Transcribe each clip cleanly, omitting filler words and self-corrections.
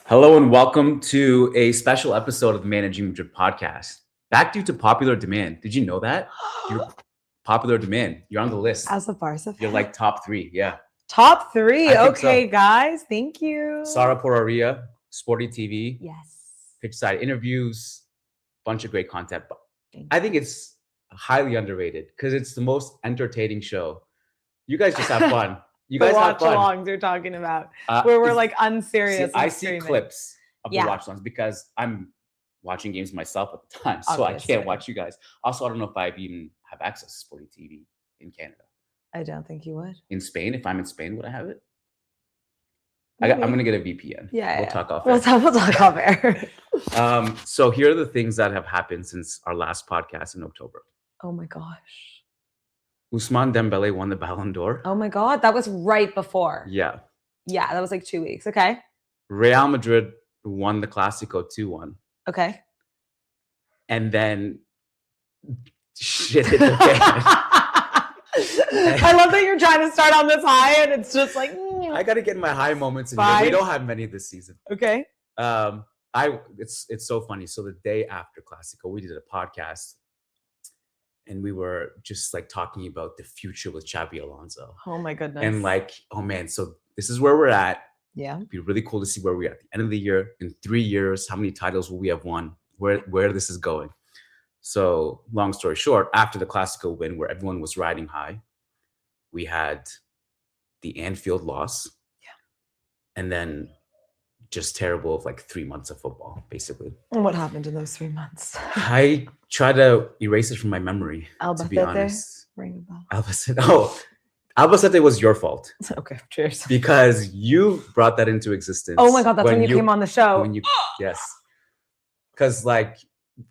Hello and welcome to a special episode of the Managing Madrid Podcast. Back due to popular demand. Did you know that? You're popular demand. You're on the list. As a Barca fan? You're like top 3. Yeah. Top 3. I think Okay, so. guys. Thank you. Sara Poraria, Sporty TV, Yes. pitch side interviews, bunch of great content. But Thank I think it's highly underrated because it's the most entertaining show. You guys just have fun. You guys have fun. Watch-alongs you're talking about, where we're like unserious. I see clips of the Yeah. watch-alongs because I'm watching games myself at the time, so Obviously. I can't watch you guys. Also, I don't know if I even have access to Sporty TV in Canada. I don't think you would. In Spain, if I'm in Spain, would I have it? Maybe. I'm gonna get a VPN. Yeah, we'll yeah. talk off. We'll talk off air. So here are the things that have happened since our last podcast in October. Oh my gosh. Ousmane Dembele won the Ballon d'Or. Oh my God. That was right before. Yeah. Yeah, that was like 2 weeks. Okay. Real Madrid won the Clásico 2-1. Okay. And then shit hit the fan. I love that you're trying to start on this high and it's just like I gotta get my high moments in here. Fine. We don't have many this season. Okay. It's so funny. So the day after Clásico, we did a podcast and we were just like talking about the future with Xabi Alonso. Oh my goodness. And like, oh man, so this is where we're at. Yeah. It'd be really cool to see where we're at the end of the year. In 3 years, how many titles will we have won? Where this is going. So long story short, after the Clásico win where everyone was riding high, we had the Anfield loss. Yeah. And then just terrible of like 3 months of football, basically. And what happened in those 3 months? I try to erase it from my memory, to be honest. Ring a bell. Albacete was your fault. Okay, cheers. Because you brought that into existence. Oh my God, that's when you came on the show. Yes. Because like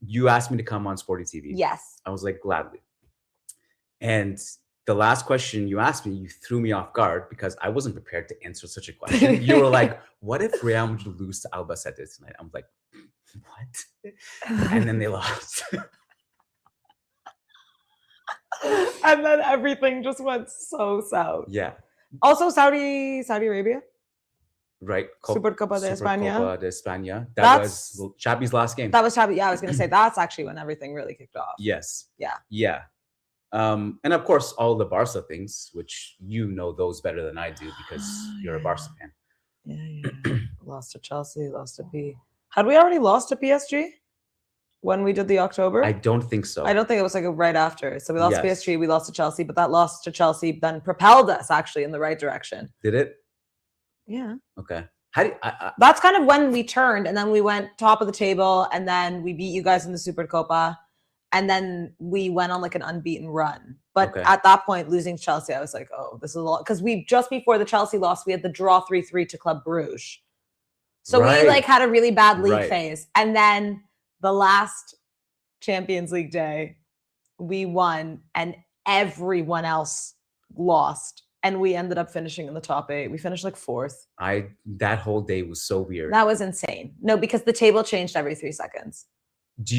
you asked me to come on Sporty TV. Yes. I was like, gladly. And the last question you asked me, you threw me off guard because I wasn't prepared to answer such a question. You were like, what if Real Madrid lose to Albacete tonight? I'm like, what? And then they lost. And then everything just went so south. Yeah. Also, Saudi Arabia. Right. Supercopa de España. Supercopa de España. That was Xabi's last game. That was Xabi. Yeah, I was going to say that's actually when everything really kicked off. Yes. Yeah. Yeah. And of course, all the Barca things, which you know those better than I do because you're a Barca fan. Yeah. Lost to Chelsea, lost to P. Had we already lost to PSG when we did the October? I don't think so. I don't think it was like right after. So we lost to PSG, we lost to Chelsea, but that loss to Chelsea then propelled us actually in the right direction. Did it? Yeah. Okay. That's kind of when we turned, and then we went top of the table, and then we beat you guys in the Supercopa, and then we went on like an unbeaten run. But at that point, losing to Chelsea, I was like, oh, this is a lot. Because we just before the Chelsea loss, we had the draw 3-3 to Club Bruges. So we like had a really bad league phase. And then the last Champions League day, we won, and everyone else lost. And we ended up finishing in the top 8. We finished like 4th. That whole day was so weird. That was insane. No, because the table changed every 3 seconds.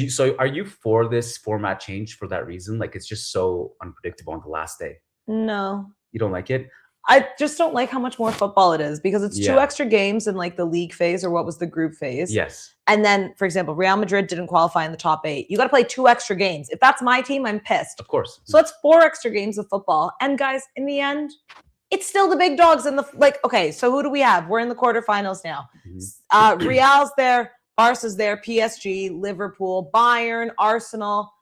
So are you for this format change for that reason? Like it's just so unpredictable on the last day. No. You don't like it? I just don't like how much more football it is because it's 2 extra games in like the league phase or what was the group phase. Yes. And then, for example, Real Madrid didn't qualify in the top 8. You got to play 2 extra games. If that's my team, I'm pissed. Of course. So it's 4 extra games of football. And guys, in the end, it's still the big dogs in the okay, so who do we have? We're in the quarterfinals now. Mm-hmm. Real's there, Barca's there, PSG, Liverpool, Bayern, Arsenal.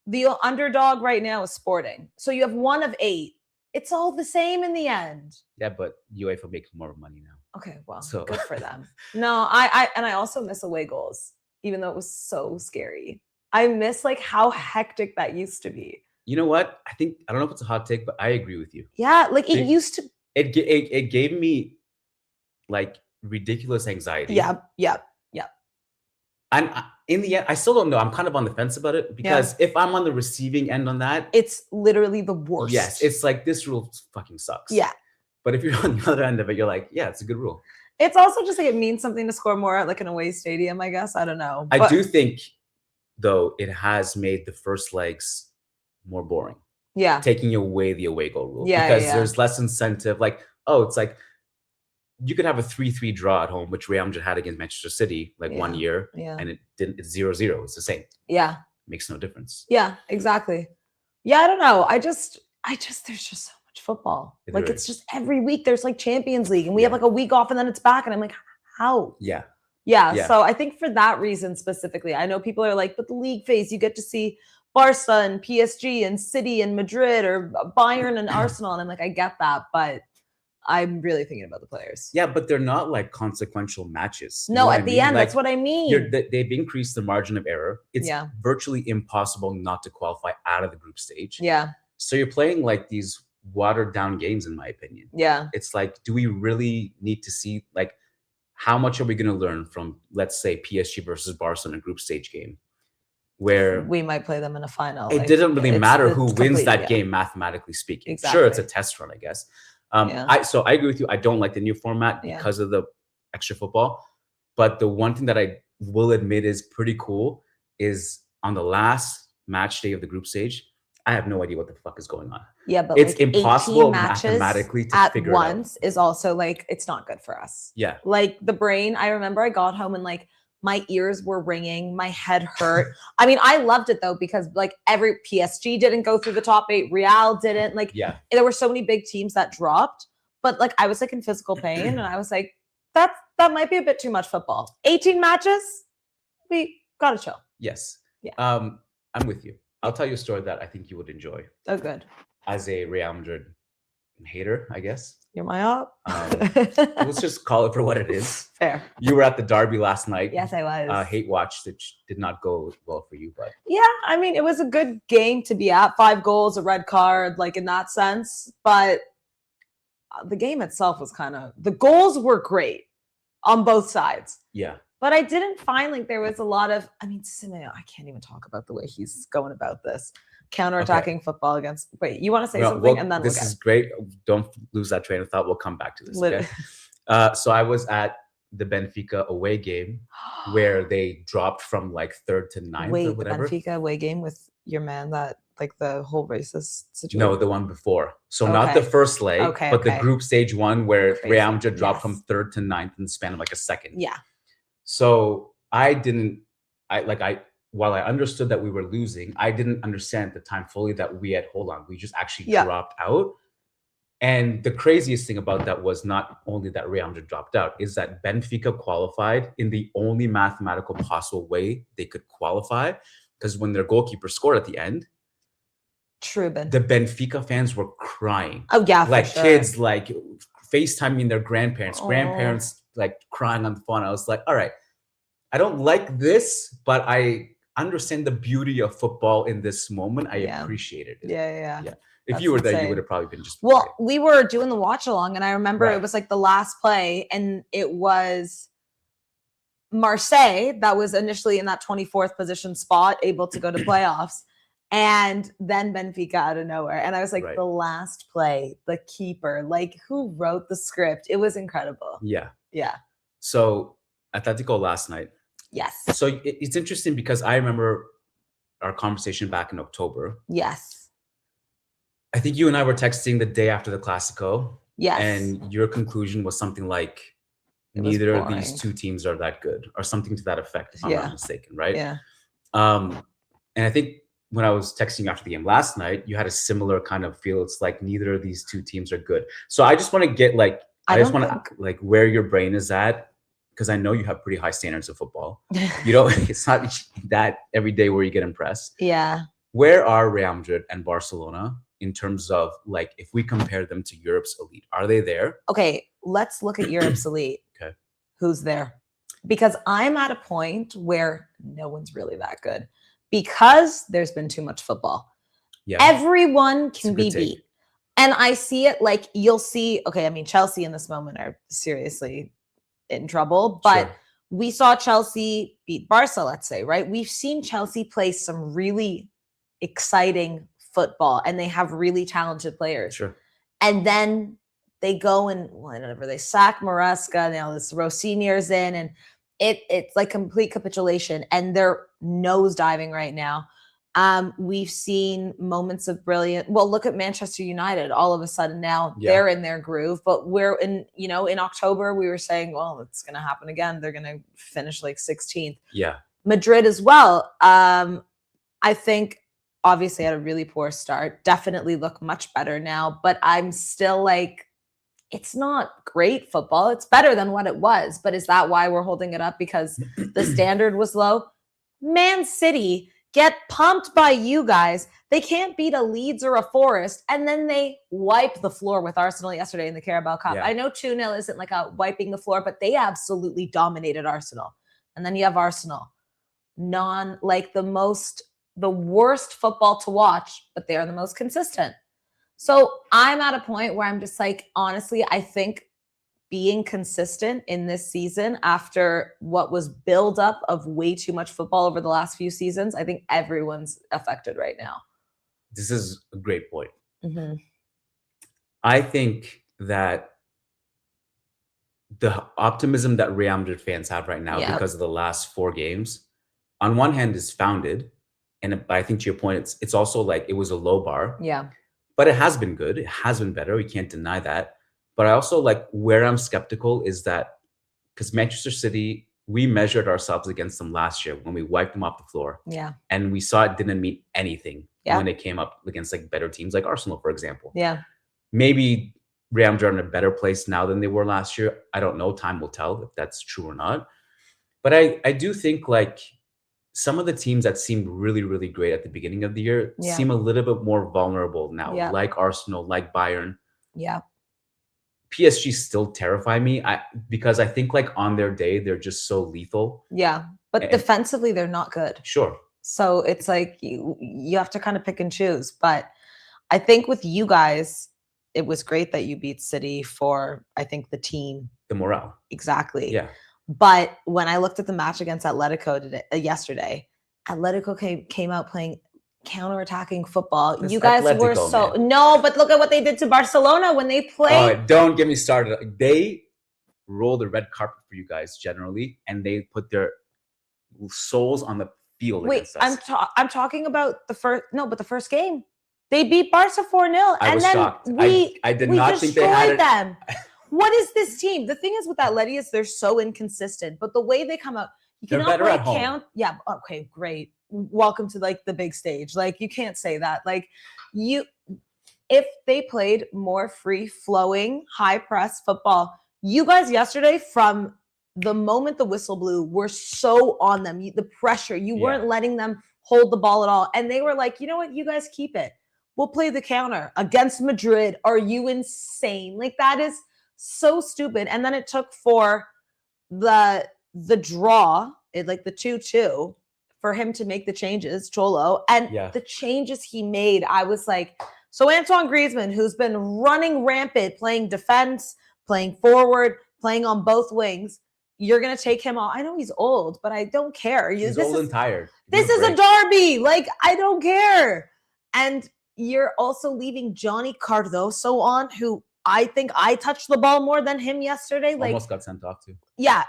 The underdog right now is Sporting. So you have 1 of 8. It's all the same in the end. Yeah, but UEFA makes more money now. Okay, well, good for them. No, I also miss away goals, even though it was so scary. I miss like how hectic that used to be. You know what? I don't know if it's a hot take, but I agree with you. Yeah, like it used to. It gave me like ridiculous anxiety. Yeah. And in the end, I still don't know. I'm kind of on the fence about it because if I'm on the receiving end on that, it's literally the worst. Yes, it's like this rule fucking sucks. Yeah. But if you're on the other end of it, you're like, yeah, it's a good rule. It's also just like it means something to score more at like an away stadium, I guess. I don't know. I do think, though, it has made the first legs more boring. Yeah. Taking away the away goal rule. Yeah. Because there's less incentive. Like, oh, it's like you could have a 3-3 draw at home, which Real Madrid had against Manchester City like 1 year, and it's 0-0. It's the same. Yeah. Makes no difference. Yeah, exactly. Yeah, I don't know. I just there's just so much football. Like it's just every week there's like Champions League and we have like a week off and then it's back and I'm like, how? Yeah. So I think for that reason specifically, I know people are like, but the league phase, you get to see Barca and PSG and City and Madrid or Bayern and Arsenal. And I'm like, I get that, but I'm really thinking about the players. Yeah, but they're not like consequential matches. No, at the end, like, that's what I mean. They've increased the margin of error. It's virtually impossible not to qualify out of the group stage. Yeah. So you're playing like these watered down games, in my opinion. Yeah. It's like, do we really need to see, like, how much are we going to learn from, let's say, PSG versus Barcelona group stage game, where we might play them in a final? It didn't really matter who wins that game, mathematically speaking. Exactly. Sure, it's a test run, I guess. So I agree with you. I don't like the new format because of the extra football. But the one thing that I will admit is pretty cool is on the last match day of the group stage, I have no idea what the fuck is going on. Yeah, but it's like impossible mathematically to figure it out. At once is also like, it's not good for us. Yeah. Like the brain, I remember I got home and like my ears were ringing, my head hurt. I mean, I loved it though, because like every PSG didn't go through the top 8, Real didn't. Like there were so many big teams that dropped, but like I was like in physical pain and I was like, that might be a bit too much football. 18 matches, we gotta chill. Yes. Yeah. I'm with you. I'll tell you a story that I think you would enjoy. Oh, good. As a Real Madrid hater, I guess. You're my op. Let's just call it for what it is. Fair. You were at the derby last night. Yes, I was. Hate watch, which did not go well for you, but yeah, I mean, it was a good game to be at. 5 goals, a red card, like in that sense. But the game itself was the goals were great on both sides. Yeah. But I didn't find like there was a lot of, I mean, Simeone, I can't even talk about the way he's going about this. Counterattacking football against, wait, you want to say something? And then this is great. Don't lose that train of thought. We'll come back to this. Okay? So I was at the Benfica away game where they dropped from like 3rd to 9th or whatever. The Benfica away game with your man that like the whole racist situation? No, the one before. So not the first leg, but the group stage one where Real Madrid dropped from 3rd to 9th in the span of like a second. Yeah. So while I understood that we were losing, I didn't understand at the time fully that we just actually dropped out. And the craziest thing about that was not only that Real Madrid dropped out, is that Benfica qualified in the only mathematical possible way they could qualify. Because when their goalkeeper scored at the end, the Benfica fans were crying. Oh, yeah, like kids, like FaceTiming their grandparents, grandparents like crying on the phone. I was like, all right, I don't like this, but I understand the beauty of football in this moment. I appreciated it. Yeah. If you were there, you would have probably been just. Well, we were doing the watch along, and I remember it was like the last play, and it was Marseille that was initially in that 24th position spot, able to go to playoffs, and then Benfica out of nowhere. And I was like, the last play, the keeper, like who wrote the script? It was incredible. Yeah. So Atletico last night. Yes. So it's interesting because I remember our conversation back in October. Yes. I think you and I were texting the day after the Clasico. Yes. And your conclusion was something like, neither of these two teams are that good, or something to that effect, if I'm not mistaken, right? Yeah. And I think when I was texting you after the game last night, you had a similar kind of feel. It's like neither of these two teams are good. So I just want to get like, I just want to like where your brain is at, because I know you have pretty high standards of football. You know, it's not that every day where you get impressed. Yeah. Where are Real Madrid and Barcelona in terms of like, if we compare them to Europe's elite, are they there? Okay, let's look at Europe's elite. Okay. Who's there? Because I'm at a point where no one's really that good because there's been too much football. Yeah. Everyone can be beat. And I see it like you'll see, okay, I mean, Chelsea in this moment are seriously in trouble, but we saw Chelsea beat Barca, let's say, right? We've seen Chelsea play some really exciting football and they have really talented players. Sure. And then they go and whatever, they sack Maresca, now this Rossini's in, and it's like complete capitulation and they're nose diving right now. We've seen moments of brilliant. Well, look at Manchester United. All of a sudden now they're in their groove, but we're in October we were saying, well, it's going to happen again. They're going to finish like 16th. Yeah. Madrid as well. I think obviously had a really poor start. Definitely look much better now, but I'm still like, it's not great football. It's better than what it was, but is that why we're holding it up? Because the standard was low? Man City get pumped by you guys. They can't beat a Leeds or a Forest, and then they wipe the floor with Arsenal yesterday in the Carabao Cup. Yeah. I know 2-0 isn't like a wiping the floor, but they absolutely dominated Arsenal. And then you have Arsenal, the worst football to watch, but they're the most consistent. So I'm at a point where I'm just like, honestly, I think being consistent in this season after what was build up of way too much football over the last few seasons, I think everyone's affected right now. This is a great point. Mm-hmm. I think that the optimism that Real Madrid fans have right now because of the last 4 games, on one hand is founded. And I think to your point, it's also like it was a low bar. Yeah. But it has been good. It has been better. We can't deny that. But I also like where I'm skeptical is that because Manchester City, we measured ourselves against them last year when we wiped them off the floor. Yeah. And we saw it didn't mean anything when it came up against like better teams like Arsenal, for example. Yeah. Maybe Real Madrid are in a better place now than they were last year. I don't know. Time will tell if that's true or not. But I do think like some of the teams that seemed really, really great at the beginning of the year seem a little bit more vulnerable now, like Arsenal, like Bayern. Yeah. PSG still terrify me because I think like on their day, they're just so lethal. Yeah. But defensively, they're not good. Sure. So it's like you have to kind of pick and choose. But I think with you guys, it was great that you beat City for, I think, the team. The morale. Exactly. Yeah. But when I looked at the match against Atletico yesterday, Atletico came out playing counterattacking football. You guys Atletico, were so but look at what they did to Barcelona when they played. Don't get me started. They roll the red carpet for you guys generally, and they put their souls on the field. Wait, I'm talking about the first game. They beat Barca 4-0, and then shocked. I did not think they had them. What is this team? The thing is with Atleti is they're so inconsistent, but the way they come out, you cannot play count. Yeah, okay, great. Welcome to like the big stage. Like you can't say that. Like if they played more free flowing, high press football, you guys yesterday from the moment the whistle blew were so on them. The pressure, you weren't letting them hold the ball at all. And they were like, you know what? You guys keep it. We'll play the counter against Madrid. Are you insane? Like that is so stupid. And then it took for the draw, like the 2-2, for him to make the changes, Cholo. And the changes he made, I was like, so Antoine Griezmann, who's been running rampant, playing defense, playing forward, playing on both wings, you're going to take him off. I know he's old, but I don't care. He's old and tired. This is a derby. Like, I don't care. And you're also leaving Johnny Cardoso on, who I think I touched the ball more than him yesterday. Like, almost got sent off too. Yeah.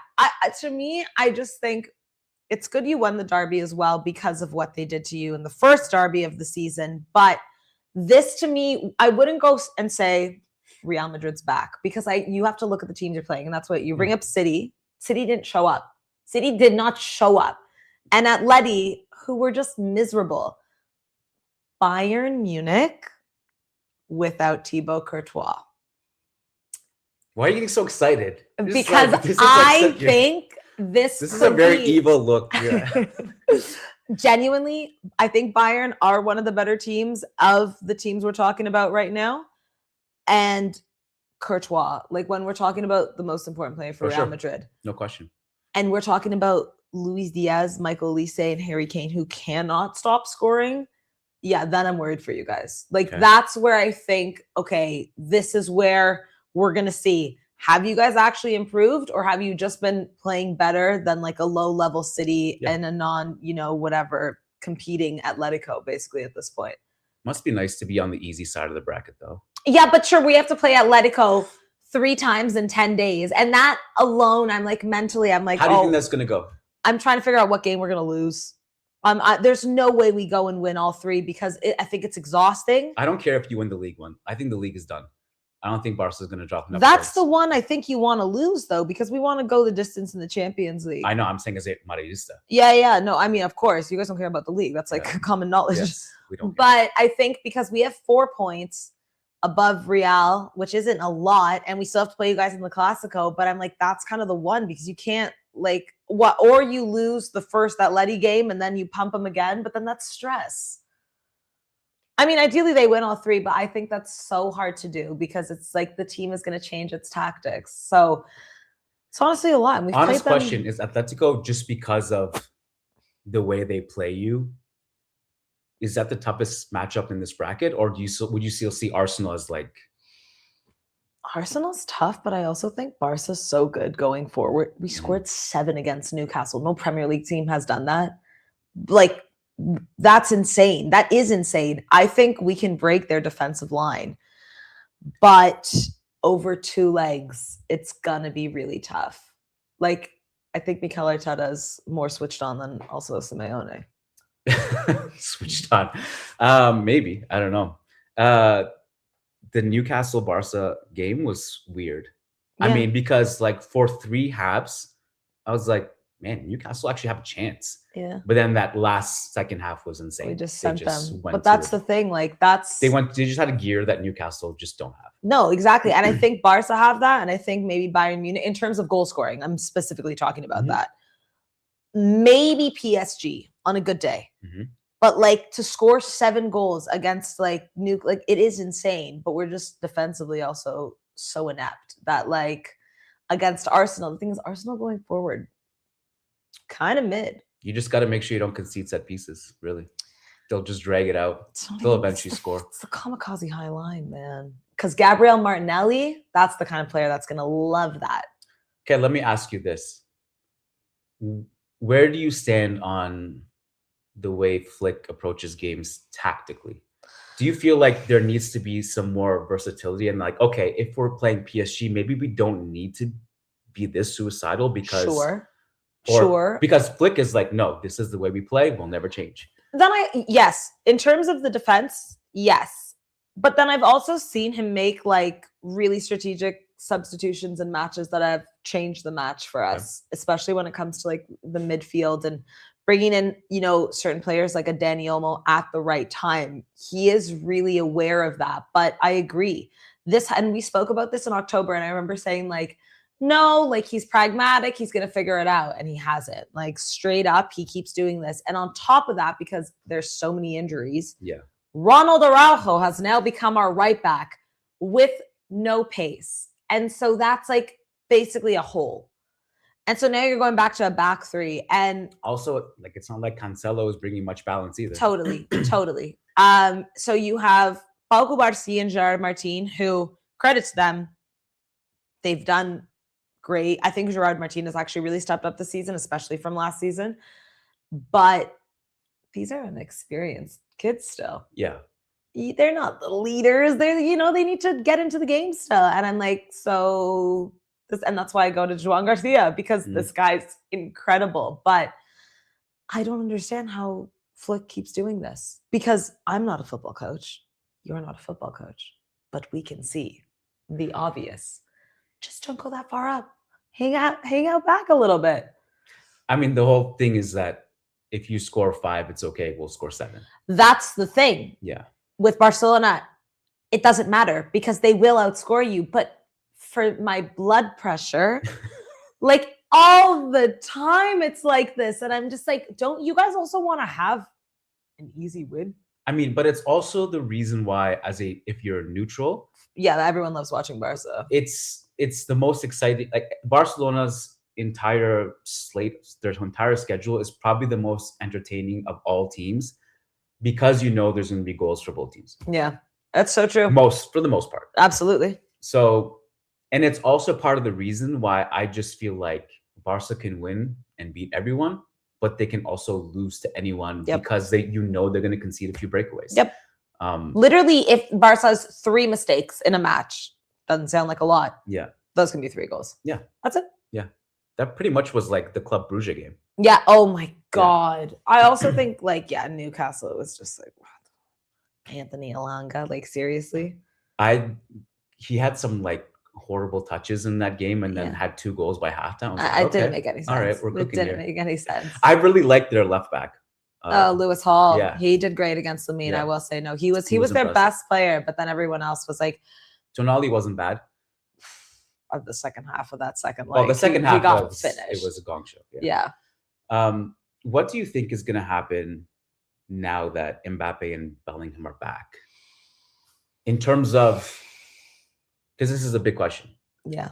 To me, I just think it's good you won the derby as well because of what they did to you in the first derby of the season. But this, to me, I wouldn't go and say Real Madrid's back because you have to look at the teams you're playing. And that's what you bring up. City. City didn't show up. City did not show up. And Atleti, who were just miserable. Bayern Munich without Thibaut Courtois. Why are you getting so excited? Because I think this is a very evil look. Yeah. Genuinely, I think Bayern are one of the better teams of the teams we're talking about right now. And Courtois, like when we're talking about the most important player for Real Madrid. No question. And we're talking about Luis Diaz, Michael Olise, and Harry Kane, who cannot stop scoring. Yeah, then I'm worried for you guys. Like that's where I think, okay, this is where we're going to see, have you guys actually improved or have you just been playing better than like a low-level City and a non, whatever, competing Atletico basically at this point? Must be nice to be on the easy side of the bracket though. Yeah, but sure, we have to play Atletico 3 times in 10 days. And that alone, I'm like mentally, I'm like, how do you think that's going to go? I'm trying to figure out what game we're going to lose. There's no way we go and win all three because I think it's exhausting. I don't care if you win the league one. I think the league is done. I don't think Barca's going to drop enough. That's the one I think you want to lose, though, because we want to go the distance in the Champions League. I know. I'm saying as a Madridista. Yeah. No, I mean, of course, you guys don't care about the league. That's like common knowledge. Yes, we don't. But I think because we have 4 points above Real, which isn't a lot, and we still have to play you guys in the Clásico, but I'm like, that's kind of the one because you can't or you lose the first Atleti game and then you pump them again, but then that's stress. I mean, ideally they win all 3, but I think that's so hard to do because it's like the team is going to change its tactics. So it's honestly a lot. And honest question, is Atletico just because of the way they play you? Is that the toughest matchup in this bracket, or would you still see Arsenal as like? Arsenal's tough, but I also think Barca's so good going forward. We scored 7 against Newcastle. No Premier League team has done that. Like, that's insane. That is insane. I think we can break their defensive line, but over 2 legs, it's gonna be really tough. Like, I think Mikel Arteta is more switched on than also Simeone. Switched on. Maybe. I don't know. The Newcastle Barca game was weird. Yeah. I mean, because like for 3 halves, I was like, man, Newcastle actually have a chance. Yeah. But then that last second half was insane. We just sent them. But that's the thing. Like they just had a gear that Newcastle just don't have. No, exactly. And I think Barca have that. And I think maybe Bayern Munich, in terms of goal scoring, I'm specifically talking about that. Maybe PSG on a good day. But like to score 7 goals against like it is insane. But we're just defensively also so inept that like against Arsenal, the thing is Arsenal going forward, kind of mid. You just got to make sure you don't concede set pieces. Really, they'll just drag it out. They'll eventually score. It's the kamikaze high line, man. Because Gabriel Martinelli, that's the kind of player that's gonna love that. Okay, let me ask you this: where do you stand on the way Flick approaches games tactically? Do you feel like there needs to be some more versatility and like, okay, if we're playing PSG, maybe we don't need to be this suicidal because Sure. Because Flick is like, no, this is the way we play. We'll never change. Then yes, in terms of the defense, yes. But then I've also seen him make like really strategic substitutions in matches that have changed the match for us, especially when it comes to like the midfield and bringing in, certain players like a Dani Olmo at the right time. He is really aware of that. But I agree. And we spoke about this in October, and I remember saying like, no, like he's pragmatic, he's going to figure it out. And he hasn't. Like straight up, he keeps doing this. And on top of that, because there's so many injuries, Ronald Araujo has now become our right back with no pace. And so that's like basically a hole. And so now you're going back to a back 3. And also, like, it's not like Cancelo is bringing much balance either. Totally. So you have Pau Cubarsí and Gerard Martin, who, credit to them, they've done great. I think Gerard Martin has actually really stepped up this season, especially from last season. But these are inexperienced kids still. Yeah. They're not the leaders. They're, they need to get into the game still. And I'm like, and that's why I go to Joan Garcia, because this guy's incredible. But I don't understand how Flick keeps doing this, because I'm not a football coach. You're not a football coach. But we can see the obvious. Just don't go that far up. Hang out back a little bit. I mean, the whole thing is that if you score 5, it's okay. We'll score 7. That's the thing. Yeah. With Barcelona, it doesn't matter because they will outscore you. But for my blood pressure, like all the time, it's like this. And I'm just like, don't you guys also want to have an easy win? I mean, but it's also the reason why, if you're neutral. Yeah, everyone loves watching Barca. It's the most exciting. Like Barcelona's entire slate, their entire schedule is probably the most entertaining of all teams, because there's going to be goals for both teams. Yeah, that's so true. For the most part. Absolutely. So, and it's also part of the reason why I just feel like Barca can win and beat everyone, but they can also lose to anyone because they're going to concede a few breakaways. Yep. Literally, if Barca has 3 mistakes in a match, doesn't sound like a lot. Yeah. Those can be 3 goals. Yeah. That's it. Yeah. That pretty much was like the Club Brugge game. Yeah. Oh my God. I also think Newcastle, it was just like, Anthony Elanga, like seriously. He had some like horrible touches in that game and then had 2 goals by halftime. It didn't make any sense. All right, we're cooking It didn't make any sense. I really liked their left back. Lewis Hall. Yeah. He did great against Lamine. I will say no. He was their impressive. best player, but then everyone else was like, Tonali wasn't bad. Of the second half of that second leg. Well, the second half he got was finished. It was a gong show. Yeah. What do you think is going to happen now that Mbappe and Bellingham are back? In terms of, because this is a big question. Yeah.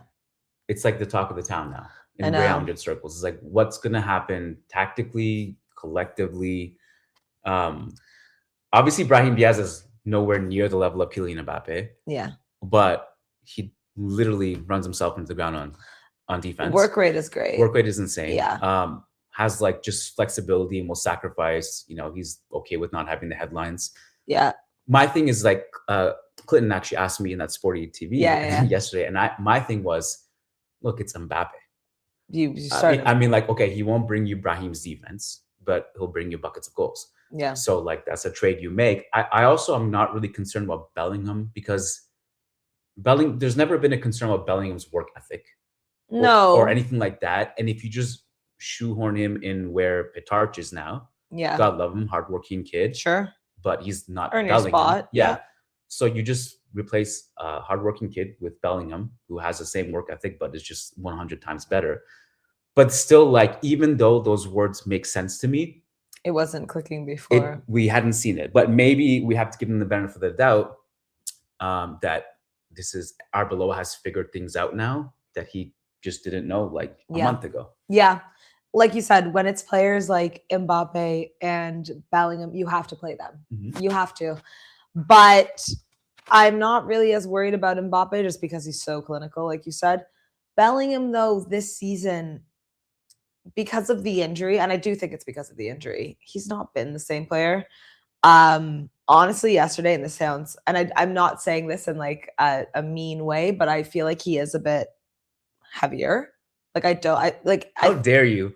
It's like the talk of the town now in Real Madrid circles. It's like, what's going to happen tactically, collectively? Obviously, Brahim Diaz is nowhere near the level of Kylian Mbappe. Yeah. But he literally runs himself into the ground on defense. Work rate is great. Work rate is insane. Yeah. Has like just flexibility and will sacrifice. He's okay with not having the headlines. Yeah. My thing is like Clinton actually asked me in that Sporty TV yesterday, and my thing was, look, it's Mbappe. You started. I mean, like, okay, he won't bring you Brahim's defense, but he'll bring you buckets of goals. Yeah. So like that's a trade you make. I also am not really concerned about Bellingham because there's never been a concern about Bellingham's work ethic. Or anything like that. And if you just shoehorn him in where Petarch is now, God love him, hardworking kid. Sure. But he's not Earn your spot. Yeah. So you just replace a hardworking kid with Bellingham, who has the same work ethic, but is just 100 times better. But still, like, even though those words make sense to me, it wasn't clicking before. We hadn't seen it. But maybe we have to give him the benefit of the doubt that this is Arbeloa has figured things out now that he just didn't know like a month ago. Yeah. Like you said, when it's players like Mbappe and Bellingham, you have to play them. Mm-hmm. You have to. But I'm not really as worried about Mbappe just because he's so clinical, like you said. Bellingham, though, this season, because of the injury, and I do think it's because of the injury, he's not been the same player. Honestly, yesterday, and this sounds, and I'm not saying this in like a mean way, but I feel like he is a bit heavier. How dare you?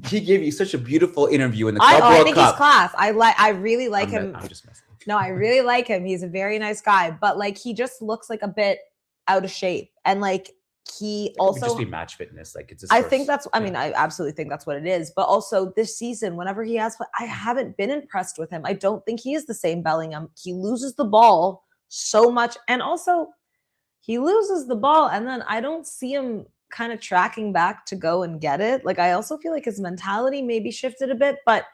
He gave you such a beautiful interview in the Club World Cup. I think he's class. I really like him. I'm just messing. No, I really like him. He's a very nice guy, but like he just looks like a bit out of shape, and like he also just be match fitness. Like it's. I think that's. I mean, I absolutely think that's what it is. But also this season, whenever he has, I haven't been impressed with him. I don't think he is the same Bellingham. He loses the ball so much, and also he loses the ball, and then I don't see him kind of tracking back to go and get it. Like I also feel like his mentality maybe shifted a bit, but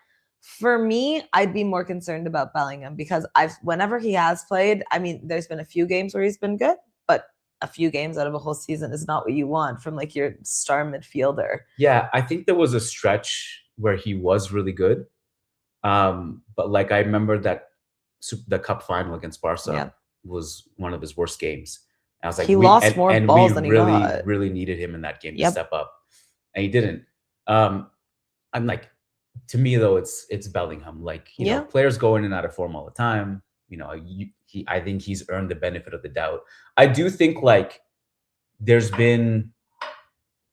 for me, I'd be more concerned about Bellingham because whenever he has played, I mean, there's been a few games where he's been good, but a few games out of a whole season is not what you want from like your star midfielder. Yeah, I think there was a stretch where he was really good. But like I remember that the cup final against Barca was one of his worst games. I was like, he lost more balls than he got. Really needed him in that game to step up, and he didn't. I'm like, to me though, it's Bellingham. Like you know, players go in and out of form all the time. You know, I think he's earned the benefit of the doubt. I do think like there's been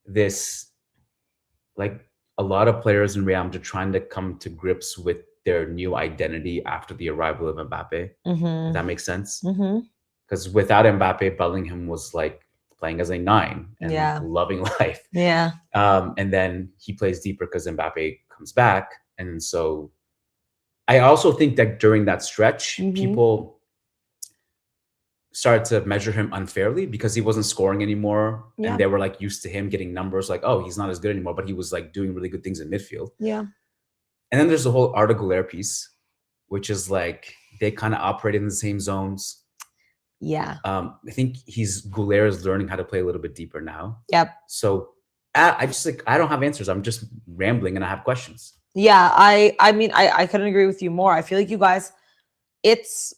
this like a lot of players in Real Madrid trying to come to grips with their new identity after the arrival of Mbappe. Mm-hmm. If that makes sense. Mm-hmm. Because without Mbappe, Bellingham was like playing as a 9 and loving life. Yeah. And then he plays deeper because Mbappe comes back. And so I also think that during that stretch, people started to measure him unfairly because he wasn't scoring anymore. Yeah. And they were like used to him getting numbers like, oh, he's not as good anymore, but he was like doing really good things in midfield. Yeah. And then there's the whole Arda Güler piece, which is like they kind of operate in the same zones. Yeah. I think Güler is learning how to play a little bit deeper now. Yep. So I just like, I don't have answers. I'm just rambling and I have questions. Yeah. I mean, I couldn't agree with you more. I feel like you guys, it's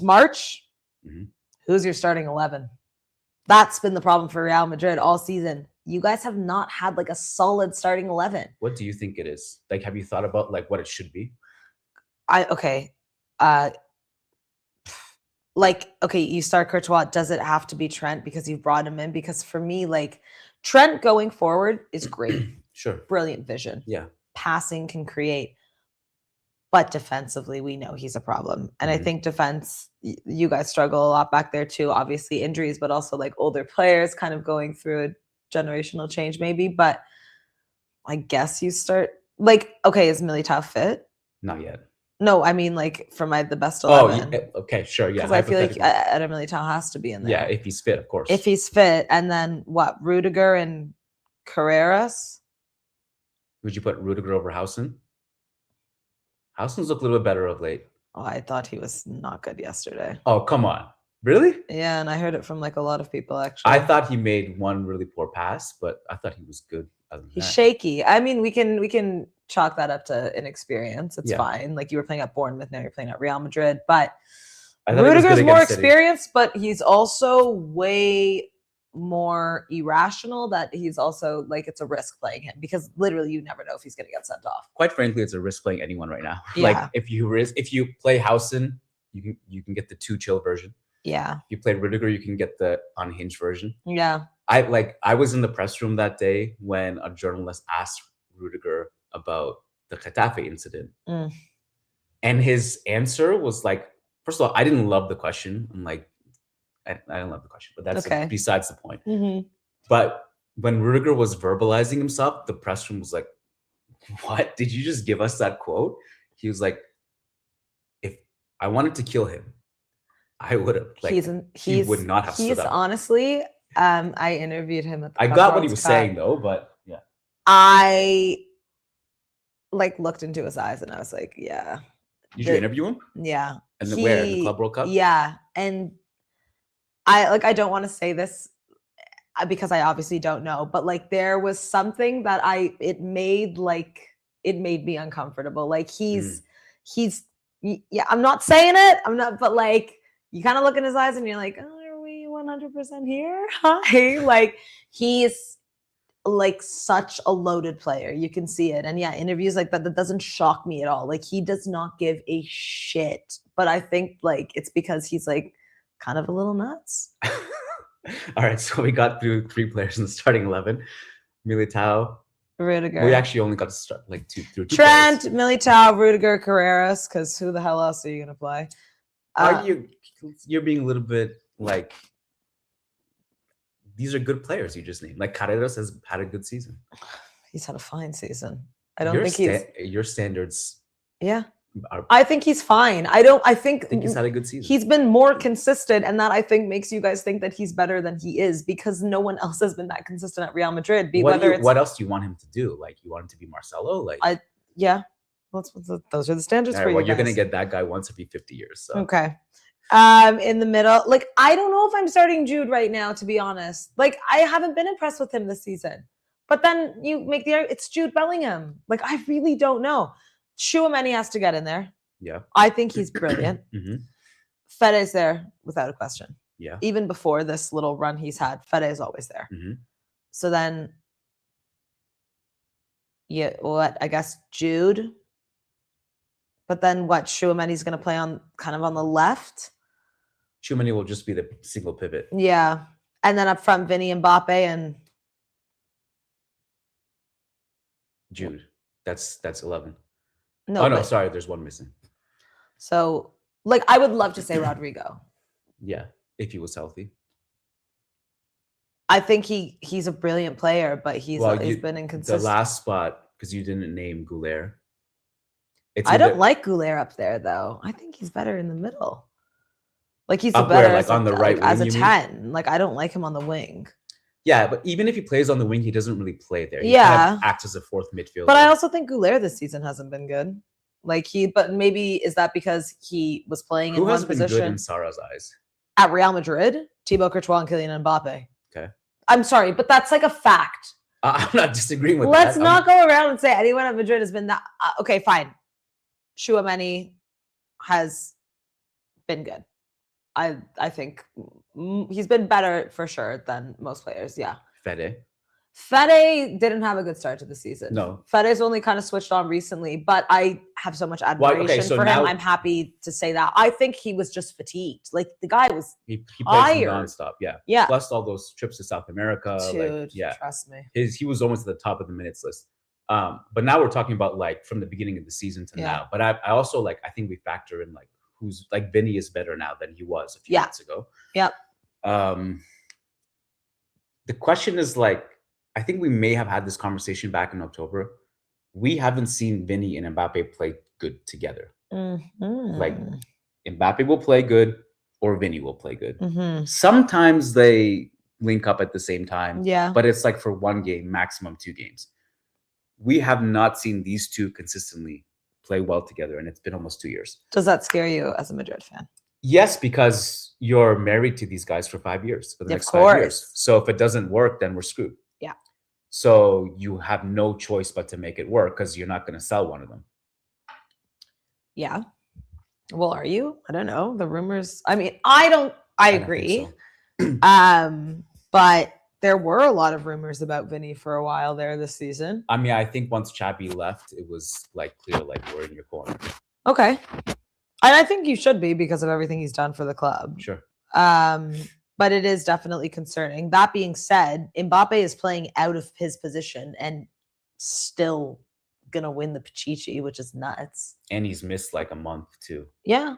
March. Mm-hmm. Who's your starting 11? That's been the problem for Real Madrid all season. You guys have not had like a solid starting 11. What do you think it is? Like, have you thought about like what it should be? You start Courtois. Does it have to be Trent because you've brought him in? Because for me, like Trent going forward is great. Sure. Brilliant vision. Yeah. passing can create. But defensively, we know he's a problem. And I think defense, you guys struggle a lot back there too. Obviously injuries, but also like older players kind of going through a generational change maybe. But I guess you start like, okay, is Militao fit? Not yet. No, I mean like for the best 11. Oh, okay, sure, yeah. Because I feel like Eder Militao has to be in there. Yeah, if he's fit, of course. If he's fit, and then what? Rudiger and Carreras? Would you put Rudiger over Housen? Housen's looked a little bit better of late. Oh, I thought he was not good yesterday. Oh, come on. Really? Yeah, and I heard it from like a lot of people actually. I thought he made one really poor pass, but I thought he was good. He's shaky. I mean, we can chalk that up to inexperience. It's fine. Like you were playing at Bournemouth, now you're playing at Real Madrid. But Rudiger's more experienced, but he's also way more irrational that he's also like it's a risk playing him because literally you never know if he's going to get sent off. Quite frankly, it's a risk playing anyone right now. Yeah. Like if you play Housen, you can get the too chill version. Yeah. If you play Rudiger, you can get the unhinged version. Yeah. I was in the press room that day when a journalist asked Rudiger about the Getafe incident. And his answer was like, first of all, I didn't love the question. I'm like, I don't love the question, but that's besides the point. But when Rudiger was verbalizing himself, the press room was like, what? Did you just give us that quote? He was like, if I wanted to kill him, I would have. Like, he would not have stood up. Honestly, I interviewed him at the I got what he was saying though, but yeah. I like looked into his eyes and I was like, yeah. Did you interview him? Yeah. And then where? The Club World Cup? Yeah. And I don't want to say this because I obviously don't know, but like there was something that it made me uncomfortable. Like he's yeah, I'm not saying it. I'm not, but like you kind of look in his eyes and you're like, oh, are we 100% here? Hi. Like he's like such a loaded player. You can see it. And yeah, interviews like that doesn't shock me at all. Like he does not give a shit. But I think like it's because he's like kind of a little nuts. All right, so we got through 3 players in the starting 11. Militao, Rudiger. We actually only got to start like two Trent, players. Militao, Rudiger, Carreras, because who the hell else are you gonna play? You're being a little bit like, these are good players you just named. Like Carreras has had a good season. He's had a fine season. I don't think your standards. Yeah. I think he's fine. I think he's had a good season. He's been more consistent, and that I think makes you guys think that he's better than he is because no one else has been that consistent at Real Madrid. What else do you want him to do? Like you want him to be Marcelo? Like yeah, those are the standards for you. Well, you're gonna get that guy once every 50 years. So. Okay. In the middle, like I don't know if I'm starting Jude right now, to be honest. Like I haven't been impressed with him this season. But then you make it's Jude Bellingham. Like I really don't know. Chouameni has to get in there. Yeah. I think he's brilliant. Fede's there without a question. Yeah. Even before this little run he's had, Fede is always there. So then, I guess Jude. But then what? Chouameni's going to play on the left. Chouameni will just be the single pivot. Yeah. And then up front, Vinny and Mbappe and Jude. That's 11. No, sorry, there's one missing. So, like, I would love to say Rodrigo. Yeah, if he was healthy. I think he's a brilliant player, but he's been inconsistent. The last spot, because you didn't name Goulet. I don't like Goulet up there, though. I think he's better in the middle. Like, he's up better where, like, on the right wing, as a 10. Like, I don't like him on the wing. Yeah, but even if he plays on the wing, he doesn't really play there. He kind of acts as a fourth midfielder. But I also think Goulet this season hasn't been good. But maybe is that because he was playing in one position? Who has been good in Sara's eyes? At Real Madrid, Thibaut Courtois and Kylian Mbappe. Okay. I'm sorry, but that's like a fact. I'm not disagreeing with that. Let's not go around and say anyone at Madrid has been that. Okay, fine. Chouameni has been good. I think he's been better for sure than most players. Yeah. Fede didn't have a good start to the season. No. Fede's only kind of switched on recently, but I have so much admiration for him. I'm happy to say that. I think he was just fatigued. Like the guy was he plays nonstop. Yeah. Yeah. Plus all those trips to South America. Dude, trust me. He was almost at the top of the minutes list. But now we're talking about like from the beginning of the season to now. But I also like, I think we factor in like who's like Vinny is better now than he was a few months ago. Yep. The question is like, I think we may have had this conversation back in October. We haven't seen Vinny and Mbappe play good together. Like Mbappe will play good or Vinny will play good. Sometimes they link up at the same time. Yeah. But it's like for one game, maximum 2 games. We have not seen these two consistently play well together, and it's been almost 2 years. Does that scare you as a Madrid fan? Yes, because you're married to these guys for 5 years, for the next 5 years. So if it doesn't work, then we're screwed. Yeah. So you have no choice but to make it work because you're not going to sell one of them. Yeah. Well, are you? I don't know. The rumors. I mean, I agree. So. But there were a lot of rumors about Vinny for a while there this season. I mean, I think once Xabi left, it was like clear, like we're in your corner. Okay. And I think you should be because of everything he's done for the club. Sure. But it is definitely concerning. That being said, Mbappe is playing out of his position and still gonna win the Pichichi, which is nuts. And he's missed like a month too. Yeah.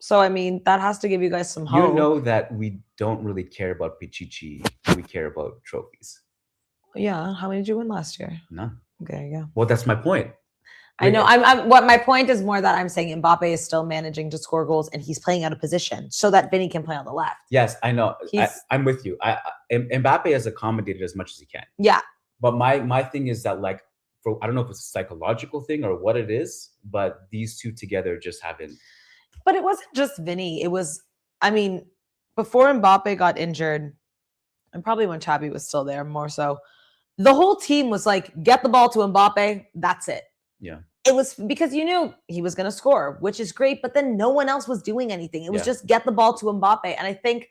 So I mean, that has to give you guys some hope. You know that we don't really care about Pichichi. We care about trophies. Yeah. How many did you win last year? None. Okay. Yeah. Well, that's my point. I know. I'm. What my point is more that I'm saying Mbappe is still managing to score goals and he's playing out of position so that Vinny can play on the left. Yes, I know. I'm with you. Mbappe has accommodated as much as he can. Yeah. But my thing is that like, I don't know if it's a psychological thing or what it is, but these two together just haven't. But it wasn't just Vinny. It was, I mean, before Mbappe got injured, and probably when Xabi was still there more so, the whole team was like, get the ball to Mbappe. That's it. Yeah. It was because you knew he was going to score, which is great. But then no one else was doing anything. It was just get the ball to Mbappe. And I think,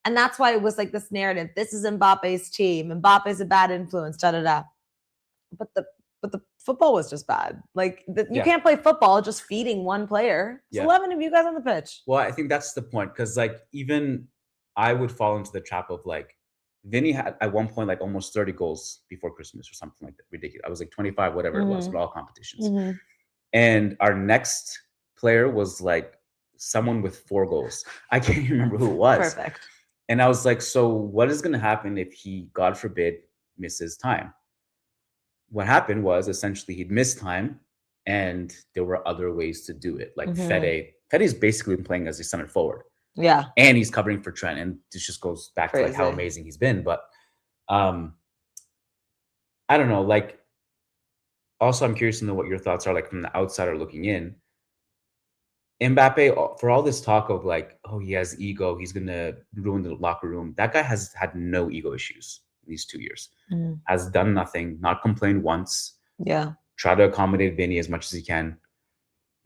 and that's why it was like this narrative. This is Mbappe's team. Mbappe's a bad influence, da-da-da. But the football was just bad. Like you can't play football just feeding one player. It's 11 of you guys on the pitch. Well, I think that's the point. Because like even I would fall into the trap of like, Vinny had at one point like almost 30 goals before Christmas or something like that. Ridiculous. I was like 25, whatever it was, in all competitions. And our next player was like someone with 4 goals. I can't even remember who it was. Perfect. And I was like, so what is going to happen if he, God forbid, misses time? What happened was essentially he'd miss time and there were other ways to do it. Like Fede's basically been playing as a center forward. Yeah. And he's covering for Trent. And this just goes back to like how amazing he's been. But I don't know. Like, also, I'm curious to know what your thoughts are, like from the outsider looking in. Mbappe, for all this talk of like, oh, he has ego, he's going to ruin the locker room. That guy has had no ego issues in these 2 years. Has done nothing, not complained once. Yeah. Try to accommodate Vinny as much as he can,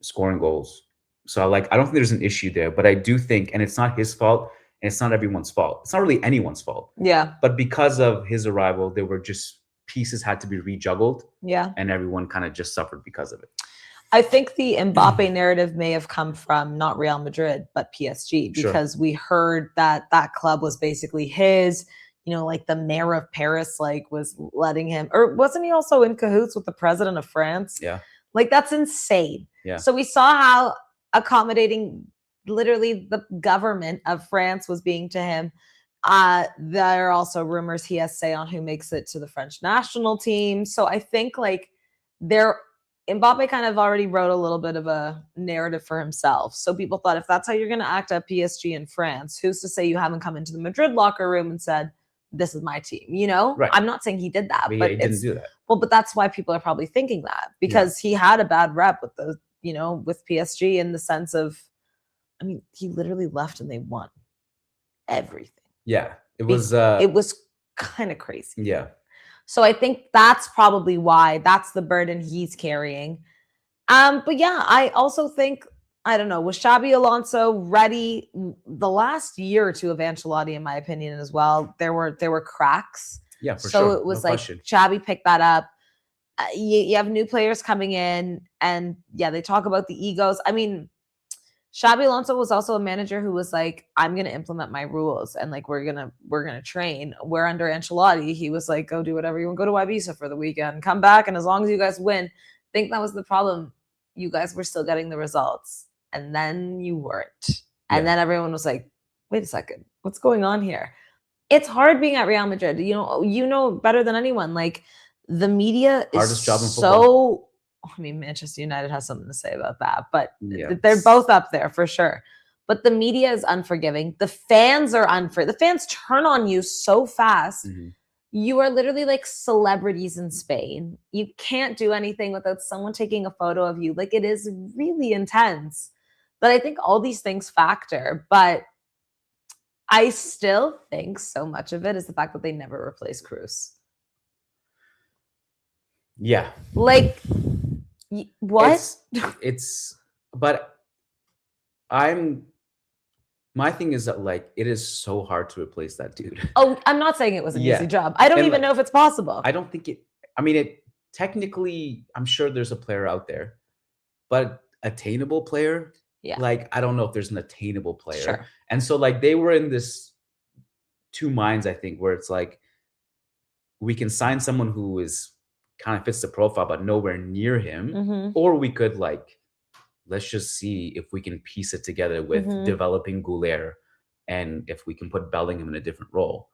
scoring goals. So like, I don't think there's an issue there, but I do think, and it's not his fault, and it's not everyone's fault. It's not really anyone's fault. Yeah. But because of his arrival, there were just pieces had to be rejuggled. Yeah. And everyone kind of just suffered because of it. I think the Mbappe narrative may have come from not Real Madrid, but PSG, because we heard that that club was basically his, you know, like the mayor of Paris, like was letting him, or wasn't he also in cahoots with the president of France? Yeah. Like that's insane. Yeah. So we saw how accommodating literally the government of France was being to him. There are also rumors he has say on who makes it to the French national team. So I think like Mbappe kind of already wrote a little bit of a narrative for himself. So people thought if that's how you're going to act at PSG in France, who's to say you haven't come into the Madrid locker room and said, this is my team, you know? Right. I'm not saying he did that, but he didn't do that. Well, but that's why people are probably thinking that because he had a bad rep with the, you know, with PSG in the sense of, I mean, he literally left and they won everything. Yeah. It was kind of crazy. Yeah. So I think that's probably why that's the burden he's carrying. But yeah, I also think, I don't know, was Xabi Alonso ready the last year or two of Ancelotti, in my opinion, as well? There were cracks. Yeah, for so sure. So it was no like question. Xabi picked that up. You have new players coming in, and yeah, they talk about the egos. I mean, Xabi Alonso was also a manager who was like, I'm gonna implement my rules and like we're gonna train. Where under Ancelotti, he was like, go do whatever you want, go to Ibiza for the weekend, come back, and as long as you guys win. I think that was the problem. You guys were still getting the results, and then you weren't. And then everyone was like, wait a second, what's going on here? It's hard being at Real Madrid. You know better than anyone. Like the media Hardest is job in so football. I mean, Manchester United has something to say about that, but they're both up there for sure. But the media is unforgiving. The fans are unfair. The fans turn on you so fast. Mm-hmm. You are literally like celebrities in Spain. You can't do anything without someone taking a photo of you. Like it is really intense. But I think all these things factor. But I still think so much of it is the fact that they never replace Cruz. Yeah. Like, what? But my thing is that like it is so hard to replace that dude. Oh, I'm not saying it was an easy job. I don't even know if it's possible. I don't think it technically, I'm sure there's a player out there, but attainable player, like I don't know if there's an attainable player. Sure. And so like they were in this two minds, I think, where it's like we can sign someone who is kind of fits the profile, but nowhere near him. Or we could like, let's just see if we can piece it together with developing Goulet and if we can put Bellingham in a different role.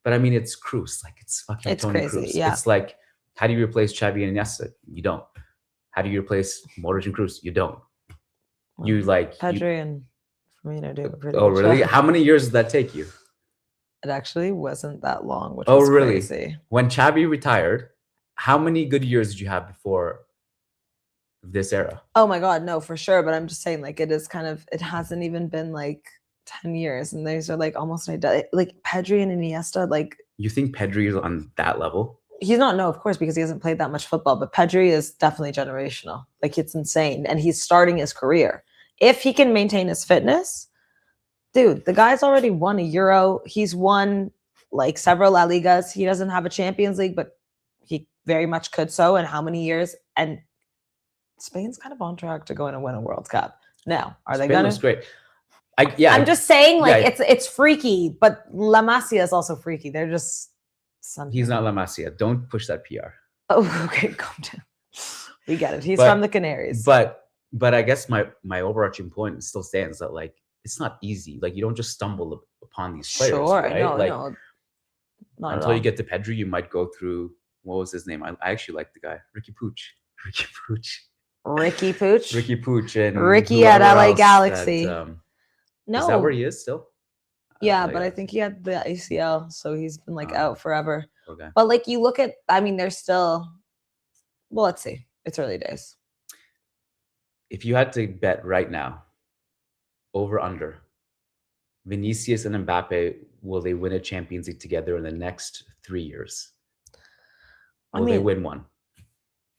But I mean, it's Cruz. Like it's fucking Toni Kroos. Yeah. It's like, how do you replace Xavi and Iniesta? You don't. How do you replace Modric and Cruz? You don't. Well, you like Pedri and Firmino do a pretty Oh, good really? job. How many years did that take you? It actually wasn't that long, which was really? Crazy. When Xavi retired, how many good years did you have before this era? Oh my God, no, for sure. But I'm just saying, like, it hasn't even been like 10 years. And these are like almost like Pedri and Iniesta. Like, you think Pedri is on that level? He's not, no, of course, because he hasn't played that much football. But Pedri is definitely generational. Like, it's insane. And he's starting his career. If he can maintain his fitness, dude, the guy's already won a Euro. He's won like several La Ligas. He doesn't have a Champions League, but he very much could so. In how many years? And Spain's kind of on track to go in and win a World Cup. Now, are they going to? That's great. I'm just saying, like, it's freaky, but La Masia is also freaky. They're just something. He's not La Masia. Don't push that PR. Oh, okay, calm down. We get it. He's from the Canaries. But I guess my overarching point still stands that like it's not easy. Like you don't just stumble upon these players. Sure, right? no, like, no. Not until you get to Pedri, you might go through, what was his name? I actually like the guy, Ricky Pooch. Ricky Pooch. Ricky Pooch and Ricky at LA Galaxy. No, is that where he is still? Yeah, but I think he had the ACL, so he's been like out forever. Okay. But like you look at, I mean, there's still. Well, let's see. It's early days. If you had to bet right now, over under, Vinicius and Mbappe, will they win a Champions League together in the next 3 years? Will they win one?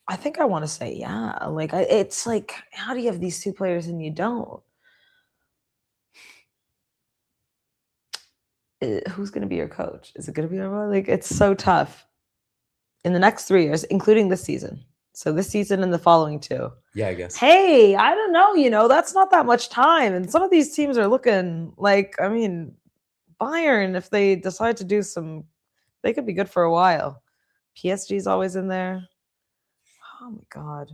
I think I want to say yeah. Like it's like, how do you have these two players and you don't? Who's going to be your coach? Is it going to be like it's so tough in the next 3 years, including this season. So this season and the following two. Yeah, I guess. Hey, I don't know. That's not that much time. And some of these teams are looking like, I mean, Bayern, if they decide to do they could be good for a while. PSG's always in there. Oh my God.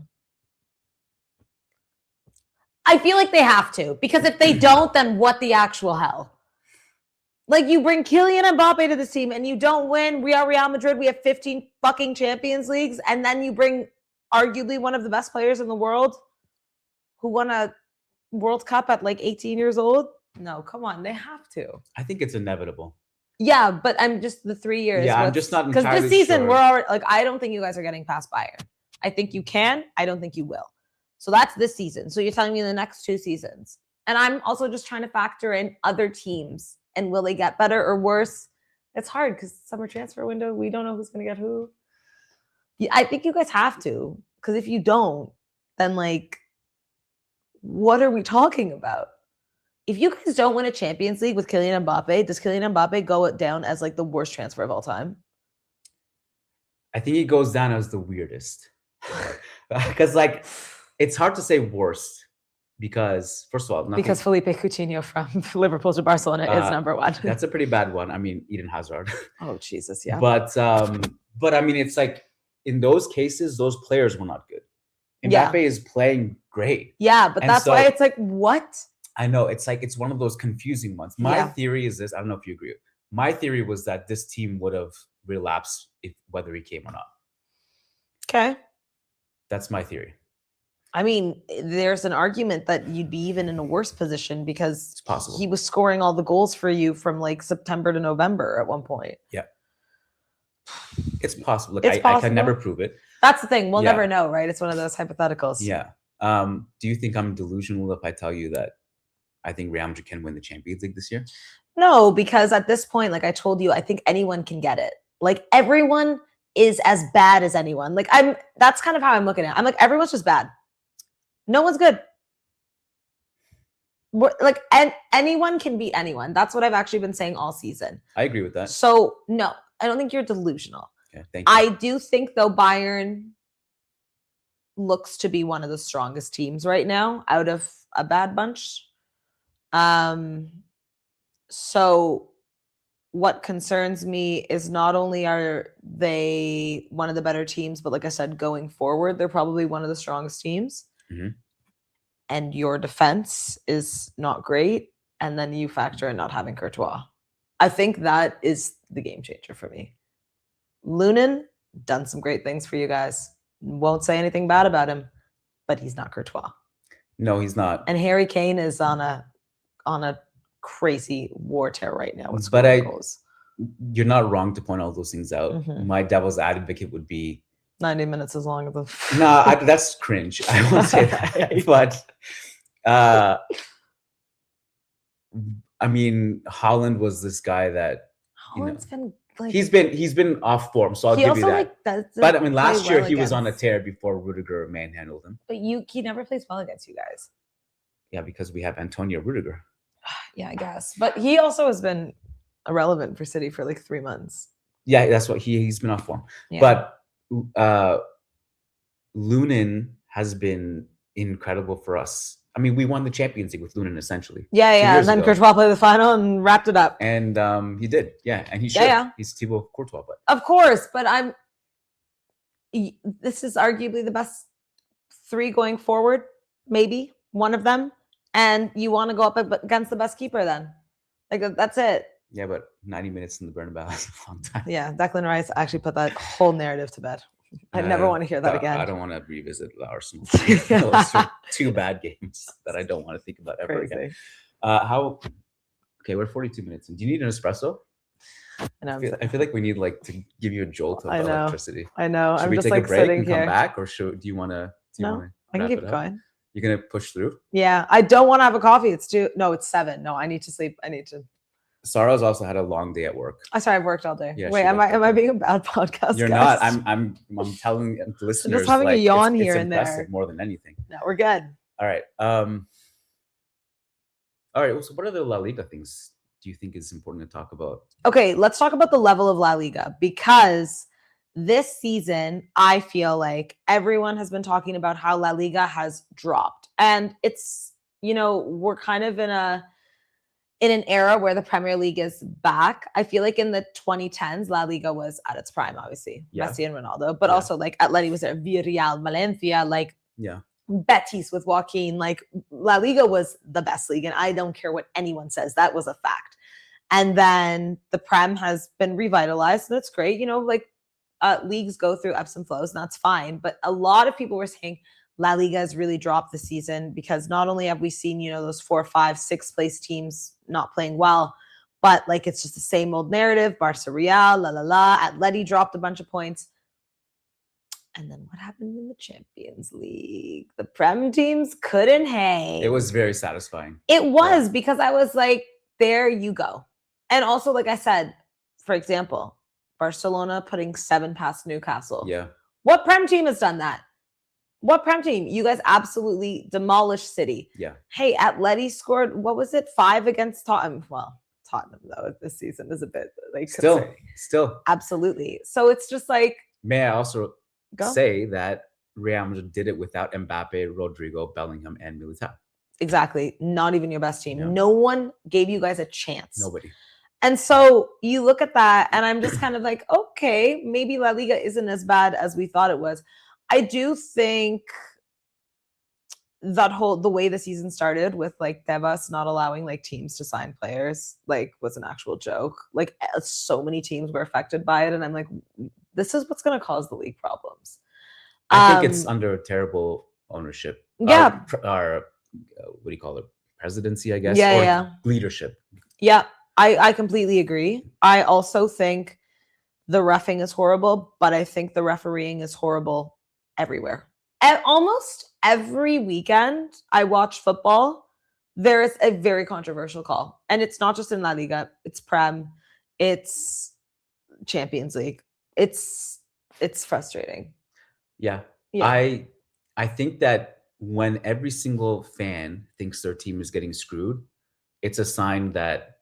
I feel like they have to, because if they don't, then what the actual hell? Like you bring Kylian and Mbappe to this team and you don't win. We are Real Madrid. We have 15 fucking Champions Leagues. And then you bring arguably one of the best players in the world who won a World Cup at like 18 years old. No, come on. They have to. I think it's inevitable. Yeah, but I'm just the 3 years. Yeah, I'm just not entirely because this season sure. We're already like, I don't think you guys are getting past Bayern. I think you can. I don't think you will. So that's this season. So you're telling me the next 2 seasons. And I'm also just trying to factor in other teams. And will they get better or worse? It's hard because summer transfer window, we don't know who's going to get who. I think you guys have to, because if you don't, then like, what are we talking about? If you guys don't win a Champions League with Kylian Mbappe, does Kylian Mbappe go down as like the worst transfer of all time? I think he goes down as the weirdest. Because like, it's hard to say worst Because first of all, because Felipe Coutinho from Liverpool to Barcelona is number one. That's a pretty bad one. I mean, Eden Hazard. Oh Jesus, yeah. But I mean, it's like in those cases, those players were not good. Mbappe is playing great. Yeah, but that's why it's like, what? I know. It's like, it's one of those confusing ones. My theory is this. I don't know if you agree. My theory was that this team would have relapsed whether he came or not. Okay. That's my theory. I mean, there's an argument that you'd be even in a worse position because it's possible. He was scoring all the goals for you from like September to November at one point. Yeah. It's possible. Like, I can never prove it. That's the thing. We'll never know, right? It's one of those hypotheticals. Yeah. Do you think I'm delusional if I tell you that I think Real Madrid can win the Champions League this year? No, because at this point, like I told you, I think anyone can get it. Like everyone is as bad as anyone. Like that's kind of how I'm looking at it. I'm like, everyone's just bad. No one's good. Anyone can beat anyone. That's what I've actually been saying all season. I agree with that. So no, I don't think you're delusional. Okay, thank you. I do think though Bayern looks to be one of the strongest teams right now out of a bad bunch. So what concerns me is not only are they one of the better teams, but like I said, going forward, they're probably one of the strongest teams. Mm-hmm. And your defense is not great. And then you factor in not having Courtois. I think that is the game changer for me. Lunin, done some great things for you guys. Won't say anything bad about him, but he's not Courtois. No, he's not. And Harry Kane is on a crazy war tear right now. Goals. You're not wrong to point all those things out. Mm-hmm. My devil's advocate would be 90 minutes is long as the that's cringe. I won't say that. But I mean, Haaland was this guy that Haaland's been like he's been off form, so I'll give you that. But I mean, last year he was on a tear before Rudiger manhandled him. But he never plays well against you guys. Yeah, because we have Antonio Rudiger. Yeah, I guess. But he also has been irrelevant for City for like 3 months. Yeah, that's what he's been off form. Yeah. But Lunin has been incredible for us. I mean, we won the Champions League with Lunin essentially. Yeah. And then Courtois played the final and wrapped it up. And he did. Yeah. And he should. Yeah. He's Thibaut Courtois. But of course. But this is arguably the best 3 going forward. Maybe one of them. And you want to go up against the best keeper then. Like, that's it. Yeah, but 90 minutes in the Bernabeu is a long time. Yeah, Declan Rice actually put that whole narrative to bed. I never want to hear that again. I don't want to revisit Arsenal. Those are 2 bad games that I don't want to think about ever again. Okay, we're 42 minutes in. Do you need an espresso? I feel like we need to give you a jolt of electricity. I know. Should we take a break and come back, or do you want to? No, I can keep going. You're gonna push through? Yeah, I don't want to have a coffee. It's 7. No, I need to sleep. I need to. Sarah's also had a long day at work. Sorry, I've worked all day. Yeah, wait, am I being a bad podcast? You're not. I'm telling the listeners. Just having a yawn here and there. More than anything. No, we're good. All right. All right. So, what are the La Liga things do you think is important to talk about? Okay, let's talk about the level of La Liga, because this season, I feel like everyone has been talking about how La Liga has dropped. And it's, we're kind of in an era where the Premier League is back. I feel like in the 2010s, La Liga was at its prime, obviously. Yeah. Messi and Ronaldo. But also, Atleti was there, Villarreal, Valencia, Betis with Joaquin. La Liga was the best league. And I don't care what anyone says. That was a fact. And then the Prem has been revitalized. And that's great. Leagues go through ups and flows, and that's fine. But a lot of people were saying La Liga has really dropped this season because not only have we seen, those 4, 5, 6 place teams not playing well, but it's just the same old narrative. Barca, Real, Atleti dropped a bunch of points. And then what happened in the Champions League? The Prem teams couldn't hang. It was very satisfying. It was, because I was like, there you go. And also, like I said, for example, Barcelona putting 7 past Newcastle. Yeah. What Prem team has done that? What Prem team? You guys absolutely demolished City. Yeah. Hey, Atleti scored, what was it? 5 against Tottenham. Well, Tottenham, though, this season is a bit Still. Absolutely. So it's just May I also say that Real Madrid did it without Mbappe, Rodrigo, Bellingham, and Militao. Exactly. Not even your best team. Yeah. No one gave you guys a chance. Nobody. And so you look at that, and I'm just kind of like, okay, maybe La Liga isn't as bad as we thought it was. I do think that the way the season started with like Tebas not allowing like teams to sign players like was an actual joke. Like so many teams were affected by it, and I'm like, this is what's going to cause the league problems. I think it's under terrible ownership. Yeah. Our what do you call it? Presidency, I guess. Yeah. Or leadership. Yeah, I completely agree. I also think the reffing is horrible, but I think the refereeing is horrible everywhere. Almost every weekend I watch football, there is a very controversial call. And it's not just in La Liga, it's Prem, it's Champions League. It's frustrating. Yeah. I think that when every single fan thinks their team is getting screwed, it's a sign that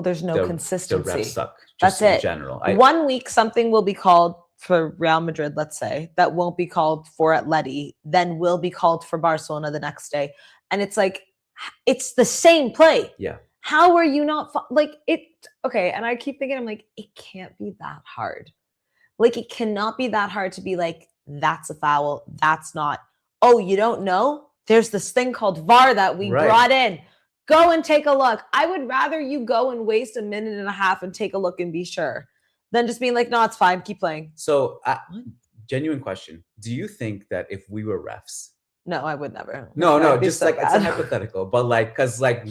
there's no consistency. The refs suck. That's it. In general. 1 week something will be called for Real Madrid, let's say, that won't be called for Atleti, then will be called for Barcelona the next day. And it's like, it's the same play. Yeah. How are you not like it? Okay. And I keep thinking, I'm like, it can't be that hard. Like, it cannot be that hard to be like, that's a foul. That's not. Oh, you don't know? There's this thing called VAR that we brought in. Go and take a look. I would rather you go and waste a minute and a half and take a look and be sure than just being like, no, it's fine. Keep playing. So, genuine question. Do you think that if we were refs? No, I would never. No, just so like bad. It's a hypothetical. But like, because like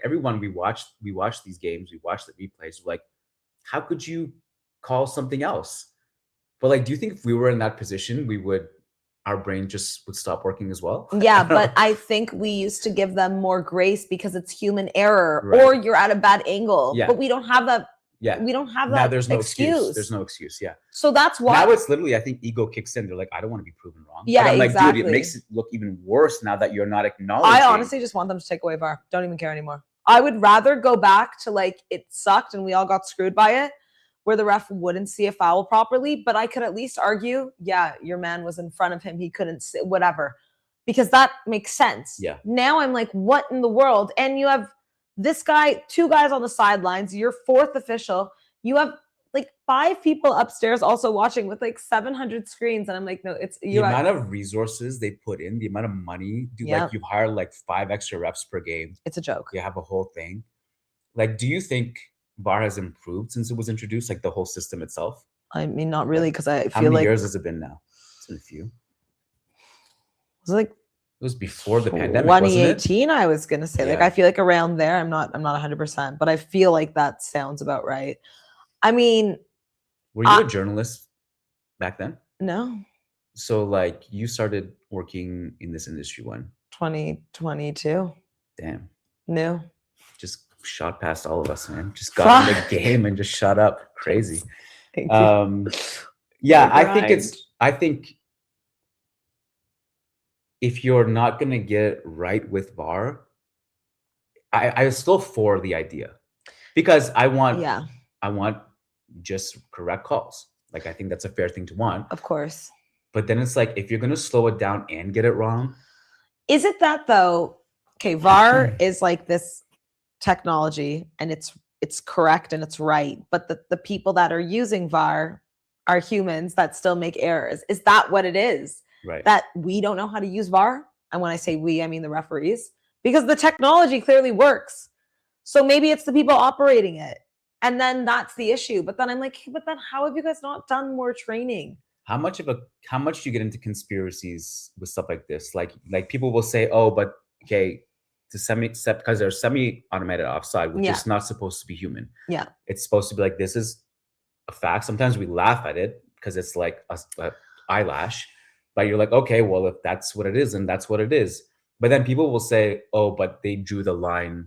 everyone we watch these games, we watch the replays. Like, how could you call something else? But like, do you think if we were in that position, our brain just would stop working as well? Yeah, but I think we used to give them more grace because it's human error, or you're at a bad angle. Yeah. But we don't have that. Yeah, we don't have that. Now there's no excuse. There's no excuse. Yeah. So that's why now it's literally, I think ego kicks in. They're like, I don't want to be proven wrong. Yeah, but I'm exactly. Like, dude, it makes it look even worse now that you're not acknowledging. I honestly just want them to take away VAR. Don't even care anymore. I would rather go back to like it sucked and we all got screwed by it, where the ref wouldn't see a foul properly, but I could at least argue, yeah, your man was in front of him. He couldn't see, whatever, because that makes sense. Yeah. Now I'm like, what in the world? And you have this guy, 2 guys on the sidelines, your 4th official. You have like 5 people upstairs also watching with like 700 screens. And I'm like, no, it's the amount of resources they put in, the amount of money, like you hire like 5 extra reps per game. It's a joke. You have a whole thing. Like, do you think VAR has improved since it was introduced, like the whole system itself? I mean, not really, because I feel like... How many years has it been now? It's been a few. Was it like... It was before the pandemic, 2018, wasn't it? I was going to say. Yeah. Like, I feel like around there, I'm not 100%, but I feel like that sounds about right. I mean... Were you a journalist back then? No. So, like, you started working in this industry when? 2022. Damn. No. Just shot past all of us, man. Just got in the game and just shut up. Crazy. Yeah, I think if you're not gonna get right with VAR, I was still for the idea, because I want just correct calls. Like, I think that's a fair thing to want. Of course. But then it's like, if you're gonna slow it down and get it wrong. Is it that though? Okay, VAR is like this technology, and it's correct and it's right, but the people that are using VAR are humans that still make errors. Is that what it is? Right. That we don't know how to use VAR? And when I say we, I mean the referees, because the technology clearly works. So maybe it's the people operating it, and then that's the issue. But then I'm like, hey, but then how have you guys not done more training? How much do you get into conspiracies with stuff like this? Like people will say, oh, but okay, because they're semi-automated offside, which is not supposed to be human. Yeah. It's supposed to be like, this is a fact. Sometimes we laugh at it because it's like a eyelash, but you're like, okay, well, if that's what it is, then that's what it is. But then people will say, oh, but they drew the line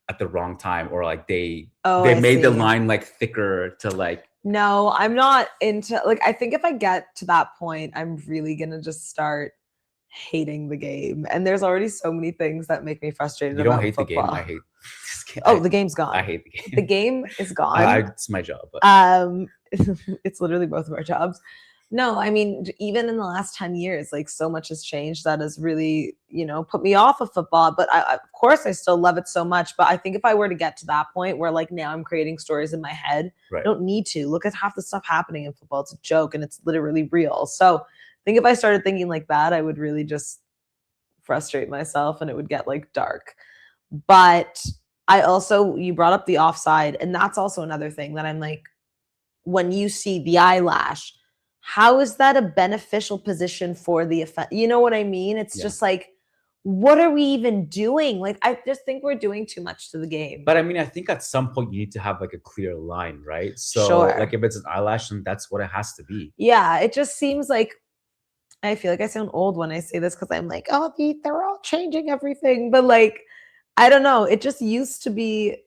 at the wrong time, or like they made the line like thicker to like. No, I'm not into, like, I think if I get to that point, I'm really going to just start hating the game. And there's already so many things that make me frustrated. You don't hate football. The game. I hate this game. Oh, the game's gone. I hate the game. The game is gone. It's my job. But. It's literally both of our jobs. No, I mean, even in the last 10 years, like so much has changed that has really, put me off of football. But of course, I still love it so much. But I think if I were to get to that point where like now I'm creating stories in my head, I don't need to. Look at half the stuff happening in football. It's a joke and it's literally real. So I think if I started thinking like that, I would really just frustrate myself and it would get like dark. But you brought up the offside. And that's also another thing that I'm like, when you see the eyelash, how is that a beneficial position for the offense? You know what I mean? It's just like, what are we even doing? Like, I just think we're doing too much to the game. But I mean, I think at some point you need to have like a clear line, right? So like if it's an eyelash, then that's what it has to be. Yeah, it just seems like, I feel like I sound old when I say this because I'm like, oh, they're all changing everything. But like, I don't know. It just used to be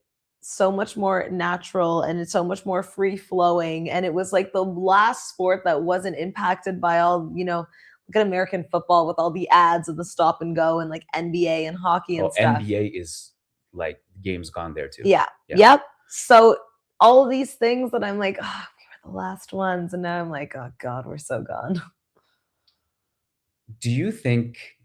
so much more natural and it's so much more free flowing. And it was like the last sport that wasn't impacted by all, look at American football with all the ads and the stop and go and like NBA and hockey and stuff. NBA is like the game's gone there too. Yeah. Yep. So all of these things that I'm like, oh, we were the last ones. And now I'm like, oh God, we're so gone. Do you think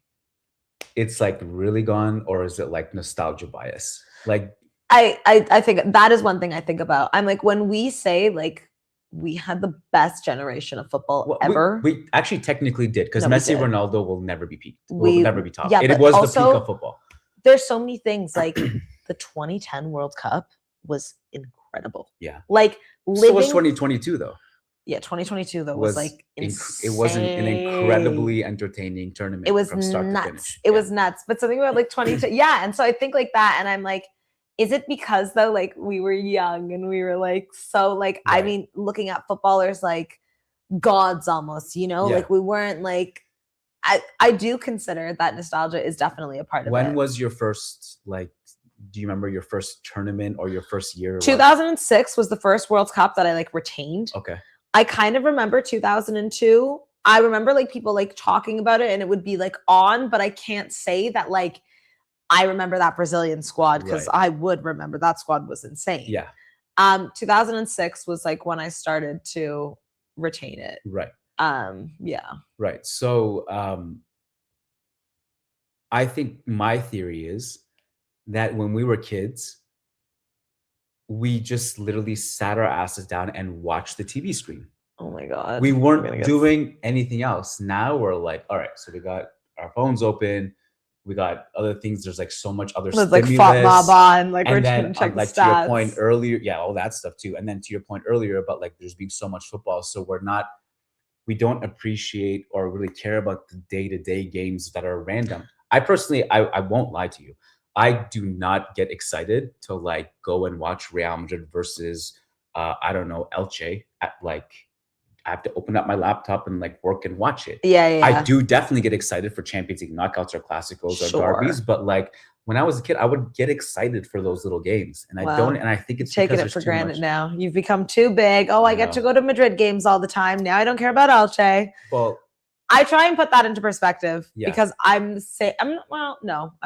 it's like really gone or is it like nostalgia bias? Like, I think that is one thing I think about. I'm like, when we say like we had the best generation of football ever. We actually technically did because Messi, Ronaldo will never be peaked. Will never be top. Yeah, it was also, the peak of football. There's so many things like the 2010 World Cup was incredible. Yeah. Like so was 2022 though. Yeah, 2022 though was like insane. It was an incredibly entertaining tournament. It was from start nuts. To finish. It was nuts. But something about like 22. Yeah, and so I think like that, and I'm like, is it because though like we were young and we were like so like I mean looking at footballers like gods almost, like we weren't like I do consider that nostalgia is definitely a part of it. When was your first like? Do you remember your first tournament or your first year? 2006 was the first World Cup that I like retained. Okay. I kind of remember 2002. I remember like people like talking about it and it would be like on, but I can't say that like I remember that Brazilian squad because I would remember that squad was insane. Yeah. 2006 was like when I started to retain it. Right. Yeah. Right. So I think my theory is that when we were kids, we just literally sat our asses down and watched the TV screen. Oh my God. We weren't doing anything else. Now we're like, all right, so we got our phones open. We got other things. There's like so much other stuff. Like FOTMOB on, like we're trying to check like the stats. To your point earlier, all that stuff too. And then to your point earlier about like there's been so much football. So we don't appreciate or really care about the day-to-day games that are random. I personally, I won't lie to you. I do not get excited to like go and watch Real Madrid versus I don't know, Elche at like I have to open up my laptop and like work and watch it. Yeah. I do definitely get excited for Champions League knockouts or Clásicos or derbies, but like when I was a kid, I would get excited for those little games, and I don't. And I think it's taking it for granted now. You've become too big. Oh, I get to go to Madrid games all the time. Now I don't care about Elche. Well, I try and put that into perspective because I'm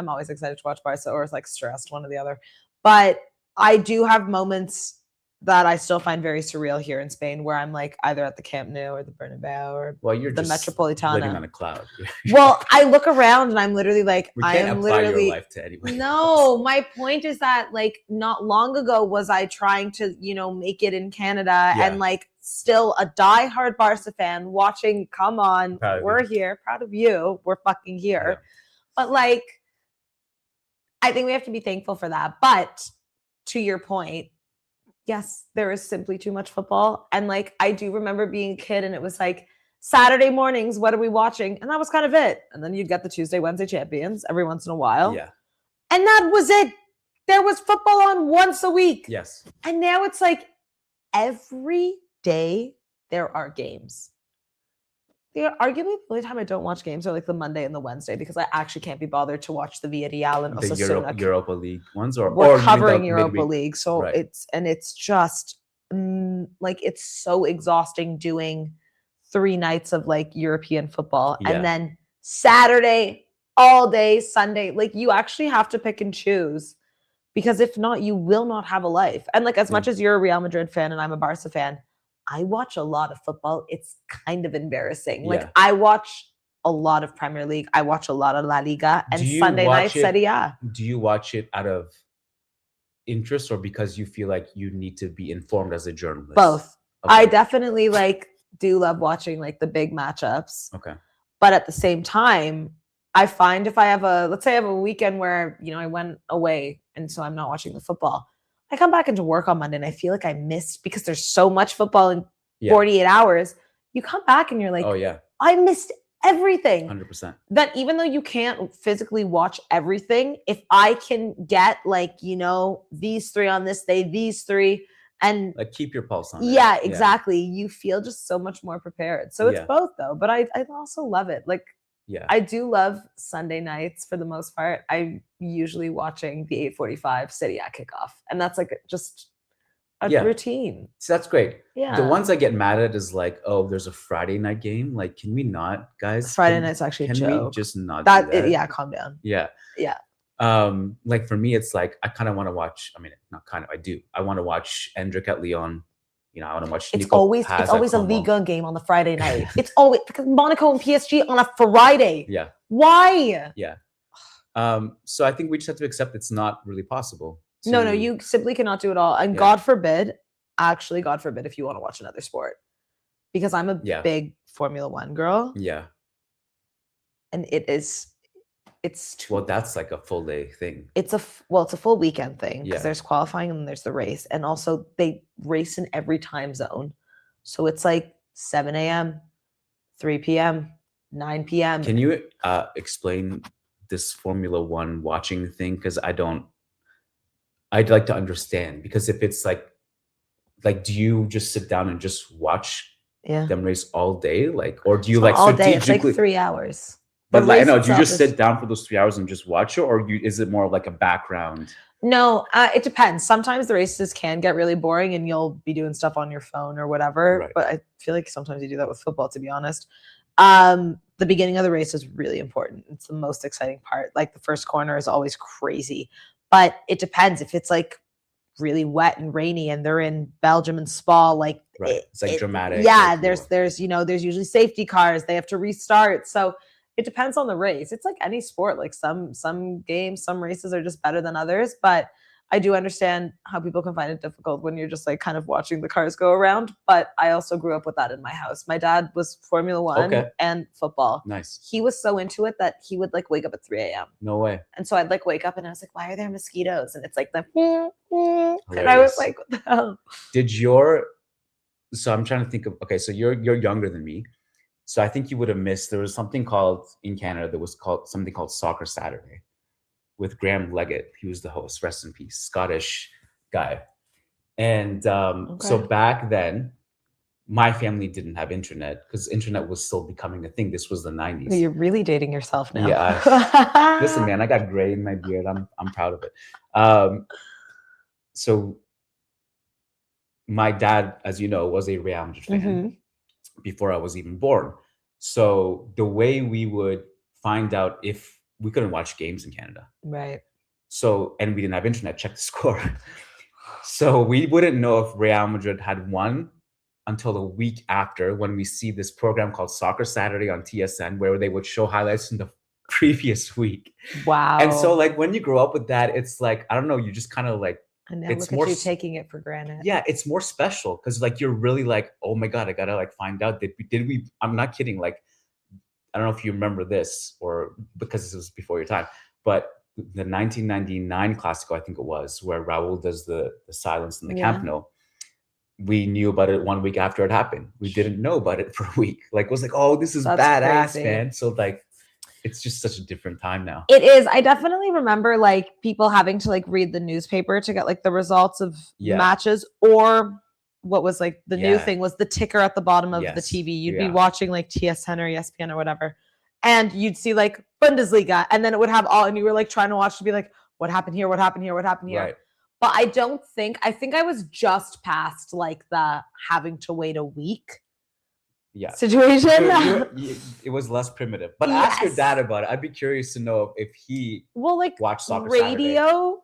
always excited to watch Barca or like stressed, one or the other. But I do have moments that I still find very surreal here in Spain where I'm like either at the Camp Nou or the Bernabeu or you're the just Metropolitana. living on a cloud. Well, I look around and I'm literally like, we can't apply your life to anyone. No, my point is that like not long ago was I trying to, make it in Canada and like still a diehard Barca fan watching, come on, we're here, proud of you, we're fucking here. Yeah. But like, I think we have to be thankful for that. But to your point, yes, there is simply too much football. And like, I do remember being a kid and it was like Saturday mornings, what are we watching? And that was kind of it. And then you'd get the Tuesday, Wednesday champions every once in a while. Yeah. And that was it. There was football on once a week. Yes. And now it's like every day there are games. Arguably the only time I don't watch games are like the Monday and the Wednesday because I actually can't be bothered to watch the Villarreal and the Europa League ones we're covering Europa League. So it's just like it's so exhausting doing 3 nights of like European football and then Saturday all day, Sunday, like you actually have to pick and choose because if not, you will not have a life. And like as much as you're a Real Madrid fan and I'm a Barca fan, I watch a lot of football. It's kind of embarrassing. Like I watch a lot of Premier League. I watch a lot of La Liga and Sunday night Serie A. Do you watch it out of interest or because you feel like you need to be informed as a journalist? Both. Okay. I definitely like do love watching like the big matchups. Okay. But at the same time, I find if I have let's say I have a weekend where, you know, I went away and so I'm not watching the football. I come back into work on Monday and I feel like I missed because there's so much football in 48 hours. You come back and you're like, oh yeah, I missed everything. 100%. That even though you can't physically watch everything, if I can get like, you know, these 3 on this day, these 3, and like keep your pulse on it. Yeah, exactly. You feel just so much more prepared. So it's both though, but I also love it. Like, I do love Sunday nights for the most part. I'm usually watching the 8:45 Serie A kickoff, and that's like just a routine. So that's great. Yeah. The ones I get mad at is like, oh, there's a Friday night game. Like, can we not, guys? Friday night's actually a joke. Can we just not do that? Yeah, calm down. Yeah. Yeah. Like for me, it's like I kind of want to watch. I mean, not kind of. I do. I want to watch Endrick at Lyon. You know, I want to watch. It's always a Liga game on the Friday night. It's always because Monaco and PSG on a Friday. Yeah. Why? Yeah. So I think we just have to accept it's not really possible. No, you simply cannot do it all. And God forbid, if you want to watch another sport, because I'm a big Formula One girl. Yeah. And well, that's like a full day thing. It's a full weekend thing because there's qualifying and there's the race, and also they race in every time zone, so it's like 7 a.m., 3 p.m., 9 p.m. Can you explain this Formula One watching thing? Because I'd like to understand, because if it's like do you just sit down and just watch them race all day, like, or do you like all day? It's like 3 hours. But like, no, do you just sit down for those 3 hours and just watch it, or is it more like a background? No, it depends. Sometimes the races can get really boring and you'll be doing stuff on your phone or whatever. Right. But I feel like sometimes you do that with football, to be honest. The beginning of the race is really important. It's the most exciting part. Like the first corner is always crazy, but it depends. If it's like really wet and rainy and they're in Belgium and Spa, like it's like dramatic. Yeah, like there's usually safety cars. They have to restart. So it depends on the race. It's like any sport. Like some games, some races are just better than others. But I do understand how people can find it difficult when you're just like kind of watching the cars go around. But I also grew up with that in my house. My dad was Formula One and football. Nice. He was so into it that he would like wake up at 3 a.m. No way. And so I'd like wake up and I was like, why are there mosquitoes? And it's like the and I was like, what the hell? So I'm trying to think of, okay, so you're younger than me. So I think you would have missed, there was something called, in Canada, that was called something called Soccer Saturday with Graham Leggett. He was the host, rest in peace, Scottish guy. And so back then, my family didn't have internet because internet was still becoming a thing. This was the 90s. You're really dating yourself now. Yeah. Listen, man, I got gray in my beard. I'm proud of it. So my dad, as you know, was a Real Madrid fan before I was even born. So the way we would find out, if we couldn't watch games in Canada. Right. So, and we didn't have internet, check the score. So we wouldn't know if Real Madrid had won until a week after, when we see this program called Soccer Saturday on TSN, where they would show highlights from the previous week. Wow. And so like when you grow up with that, it's like, I don't know, you just kind of like, and now look at you taking it for granted. Yeah, it's more special because like you're really like, oh my God, I gotta like find out, did we I'm not kidding, like I don't know if you remember this, or because this was before your time, but the 1999 Classico, I think it was, where Raul does the silence in the Camp Nou. We knew about it 1 week after it happened. We didn't know about it for a week. Like it was like, oh, this is badass, crazy, man. So like it's just such a different time now. It is. I definitely remember like people having to like read the newspaper to get like the results of matches, or what was like the new thing was the ticker at the bottom of the TV. You'd be watching like TSN or ESPN or whatever, and you'd see like Bundesliga, and then it would have all, and you were like trying to watch to be like, what happened here? What happened here? What happened here? Right. But I think I was just past like the having to wait a week situation. It was less primitive. But ask your dad about it. I'd be curious to know if he watched Soccer radio Saturday.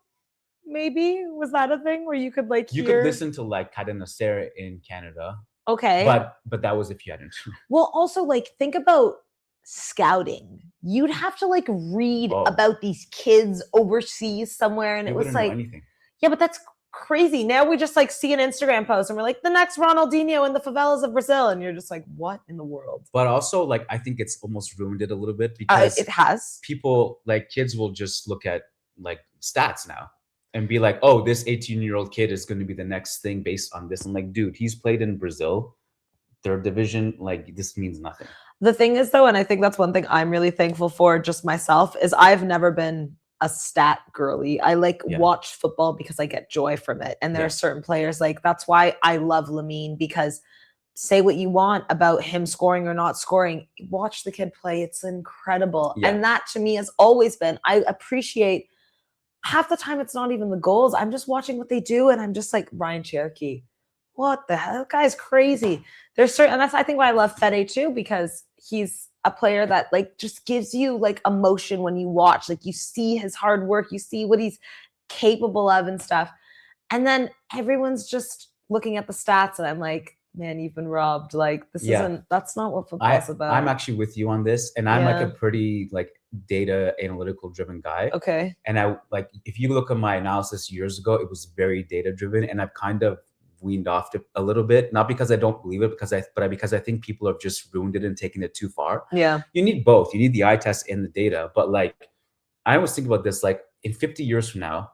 Maybe was that a thing where you could like you could listen to like Cadena Ser in Canada, Okay. But that was if you hadn't. Well, also like think about scouting. You'd have to like read about these kids overseas somewhere, and it was like, yeah, but that's crazy. Now we just like see an Instagram post and we're like, the next Ronaldinho in the favelas of Brazil, and you're just like, what in the world? But also, like, I think it's almost ruined it a little bit because it has. People, like, kids will just look at like stats now and be like, oh, this 18-year-old kid is going to be the next thing based on this. I'm like, dude, he's played in Brazil, third division. Like, this means nothing. The thing is, though, and I think that's one thing I'm really thankful for just myself, is I've never been a stat girly. I watch football because I get joy from it. And there are certain players, like, that's why I love Lamine, because say what you want about him scoring or not scoring, watch the kid play. It's incredible. Yeah. And that to me has always been, I appreciate half the time it's not even the goals. I'm just watching what they do. And I'm just like, Ryan Cherokee, what the hell? That guy's crazy. There's certain, and that's, I think, why I love Fede too, because he's a player that like just gives you like emotion when you watch. Like, you see his hard work, you see what he's capable of and stuff. And then everyone's just looking at the stats, and I'm like, man, you've been robbed. Like, this isn't, that's not what football's about. I'm actually with you on this, and I'm like a pretty like data analytical driven guy. Okay. And I like, if you look at my analysis years ago, it was very data driven, and I've kind of weaned off it a little bit, not because I don't believe it, because I think people have just ruined it and taken it too far. Yeah. You need both. You need the eye test and the data. But like, I always think about this, like, in 50 years from now,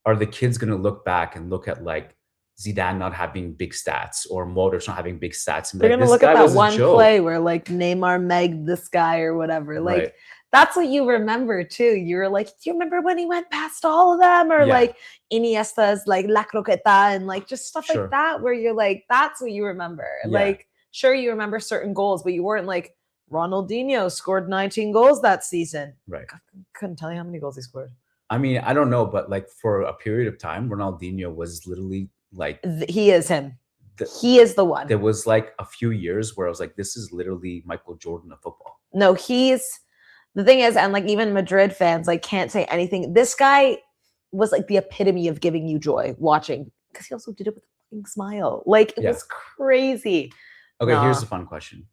are the kids going to look back and look at like Zidane not having big stats or Modric not having big stats? And they're going to look at that one play where like Neymar megged this guy or whatever. Like, right. That's what you remember too. You're like, do you remember when he went past all of them? Or like Iniesta's like La Croqueta and like just stuff like that, where you're like, that's what you remember. Yeah. Like, sure, you remember certain goals, but you weren't like, Ronaldinho scored 19 goals that season. Right. I couldn't tell you how many goals he scored. I mean, I don't know, but like for a period of time, Ronaldinho was literally like, he is him. He is the one. There was like a few years where I was like, this is literally Michael Jordan of football. No, the thing is, and like even Madrid fans like can't say anything. This guy was like the epitome of giving you joy watching, because he also did it with a fucking smile. Like, it was crazy. Okay, here's a fun question,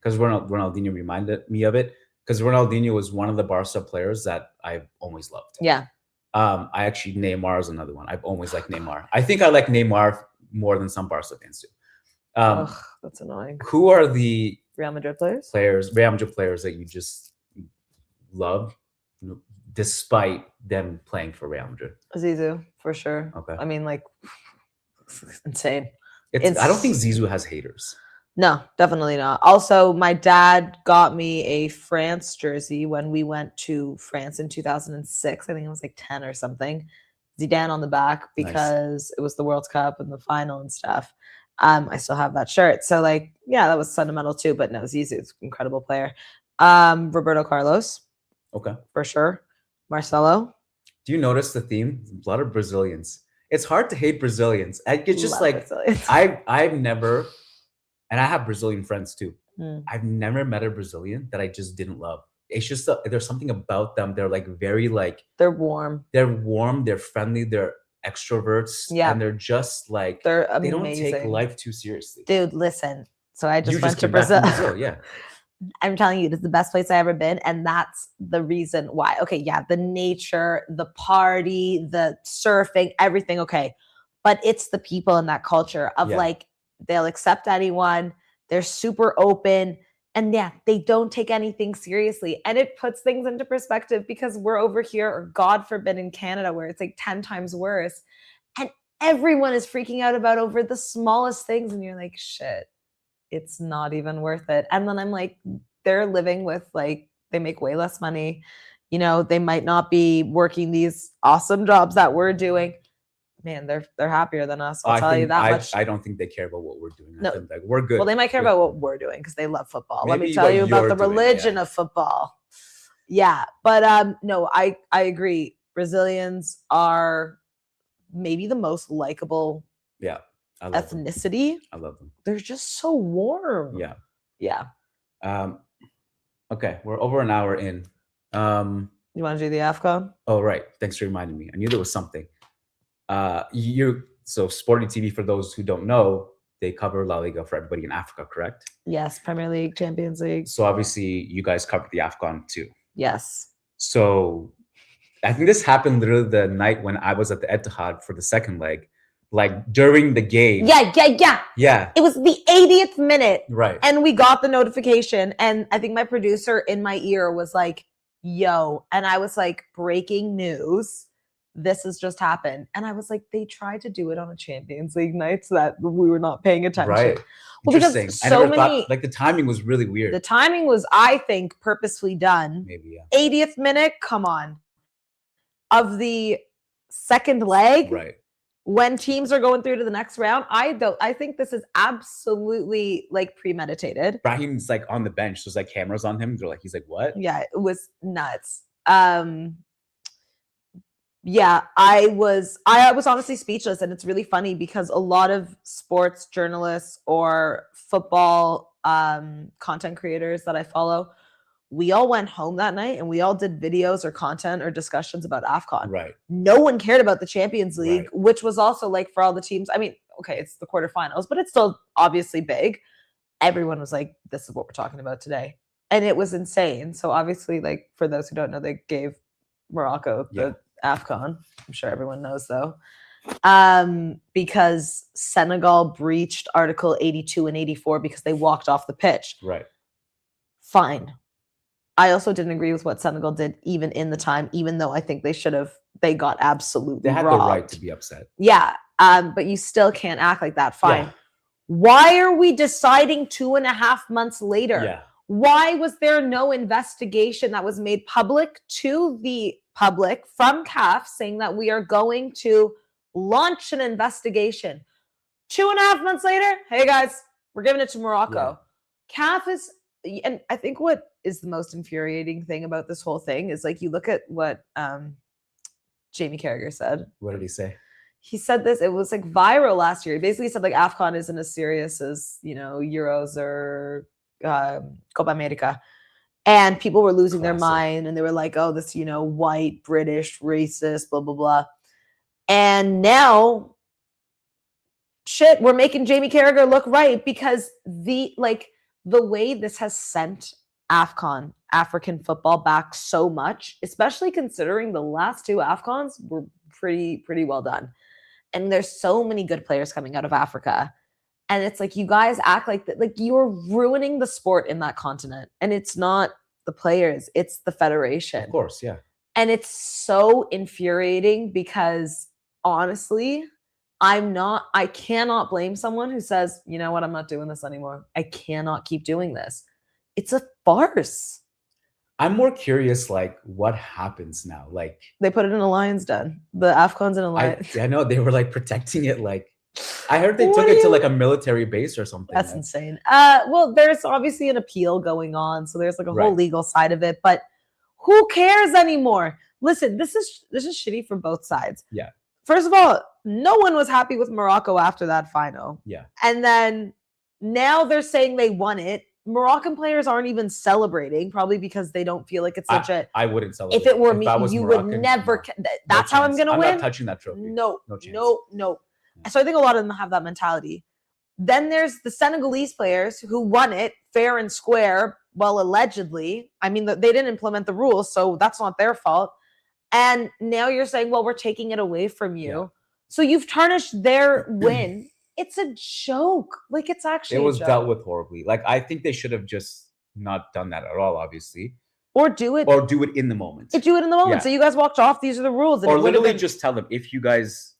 because Ronaldinho reminded me of it, because Ronaldinho was one of the Barca players that I've always loved. Yeah. I actually, Neymar is another one. I've always liked Neymar. I think I like Neymar more than some Barca fans do. That's annoying. Who are the Real Madrid players that you just love, despite them playing for Real Madrid? Zizou, for sure. Okay. I mean, like, it's insane. I don't think Zizou has haters. No, definitely not. Also, my dad got me a France jersey when we went to France in 2006. I think it was like 10 or something. Zidane on the back, because it was the World Cup and the final and stuff. I still have that shirt. So like, yeah, that was sentimental too. But no, Zizou's an incredible player. Roberto Carlos. Okay. For sure. Marcelo. Do you notice the theme? A lot of Brazilians. It's hard to hate Brazilians. It's just like, I've never, and I have Brazilian friends too. I've never met a Brazilian that I just didn't love. It's just, there's something about them. They're like very like, they're warm. They're friendly. They're extroverts. Yeah. And they're just like, they're amazing. They don't take life too seriously. Dude, listen. So I just went to Brazil. Yeah. I'm telling you, this is the best place I've ever been. And that's the reason why. Okay, yeah, the nature, the party, the surfing, everything. Okay. But it's the people in that culture of like, they'll accept anyone. They're super open. And yeah, they don't take anything seriously. And it puts things into perspective, because we're over here, or God forbid in Canada, where it's like 10 times worse. And everyone is freaking out about over the smallest things. And you're like, shit. It's not even worth it. And then I'm like, they're living with like, they make way less money. You know, they might not be working these awesome jobs that we're doing. Man, they're happier than us. I'll tell you that much. I don't think they care about what we're doing. No. Like, we're good. Well, they might care about what we're doing because they love football. Let me tell you about the religion of football. Yeah. But no, I agree. Brazilians are maybe the most likable ethnicity. I love them. They're just so warm. Yeah. Yeah. Okay, we're over an hour in. You want to do the AFCON? Oh, right. Thanks for reminding me. I knew there was something. So Sporty TV, for those who don't know, they cover La Liga for everybody in Africa, correct? Yes, Premier League, Champions League. So obviously you guys covered the AFCON too. Yes. So I think this happened literally the night when I was at the Etihad for the second leg, like during the game. Yeah. It was the 80th minute. Right. And we got the notification. And I think my producer in my ear was like, yo. And I was like, breaking news. This has just happened. And I was like, they tried to do it on a Champions League night so that we were not paying attention. Right. Well, interesting. I never thought, like, the timing was really weird. The timing was, I think, purposefully done. Maybe, yeah. 80th minute, come on. Of the second leg, right? When teams are going through to the next round, I think this is absolutely like premeditated. Brahim's like on the bench, so there's like cameras on him. They're like, he's like, what? Yeah, it was nuts. Yeah, I was honestly speechless, and it's really funny because a lot of sports journalists or football content creators that I follow, we all went home that night and we all did videos or content or discussions about AFCON. Right. No one cared about the Champions League, right. which was also like for all the teams. I mean, okay, it's the quarterfinals, but it's still obviously big. Everyone was like, this is what we're talking about today. And it was insane. So obviously, like, for those who don't know, they gave Morocco the AFCON. I'm sure everyone knows though. Because Senegal breached Article 82 and 84 because they walked off the pitch. Right. Fine. I also didn't agree with what Senegal did even in the time, even though I think they got absolutely They had robbed. the right to be upset. Yeah. But you still can't act like that. Fine. Yeah. Why are we deciding 2.5 months later? Yeah. Why was there no investigation that was made public to the public from CAF saying that we are going to launch an investigation? 2.5 months later, hey guys, we're giving it to Morocco. Yeah. CAF is, and I think what is the most infuriating thing about this whole thing is, like, you look at what Jamie Carragher said. What did he say? He said this, it was like viral last year. He basically said like AFCON isn't as serious as, Euros or Copa America. And people were losing their mind and they were like, oh, this, white, British, racist, blah, blah, blah. And now, shit, we're making Jamie Carragher look right because the way this has sent AFCON, African football, back so much, especially considering the last two AFCONs were pretty well done. And there's so many good players coming out of Africa. And it's like, you guys act like that, like you're ruining the sport in that continent. And it's not the players, it's the federation. Of course, yeah. And it's so infuriating because honestly, I cannot blame someone who says, you know what, I'm not doing this anymore. I cannot keep doing this. It's a farce. I'm more curious, like, what happens now? Like, they put it in a lion's den. The AFCON's in a lion. I know they were like protecting it. Like, I heard they took it to like a military base or something. That's insane. Well, there's obviously an appeal going on, so there's like a whole legal side of it. But who cares anymore? Listen, this is shitty for both sides. Yeah. First of all, no one was happy with Morocco after that final. Yeah. And then now they're saying they won it. Moroccan players aren't even celebrating, probably because they don't feel like it's such a... I wouldn't celebrate. If it were me, you would never... That's how I'm going to win? I'm not touching that trophy. No chance. No. Yeah. So I think a lot of them have that mentality. Then there's the Senegalese players who won it fair and square, well, allegedly. I mean, they didn't implement the rules, so that's not their fault. And now you're saying, well, we're taking it away from you. Yeah. So you've tarnished their win. It's a joke. Like, it's actually it was dealt with horribly. Like, I think they should have just not done that at all, obviously. Or do it in the moment. Do it in the moment. Yeah. So you guys walked off. These are the rules. Or literally just tell them, if you guys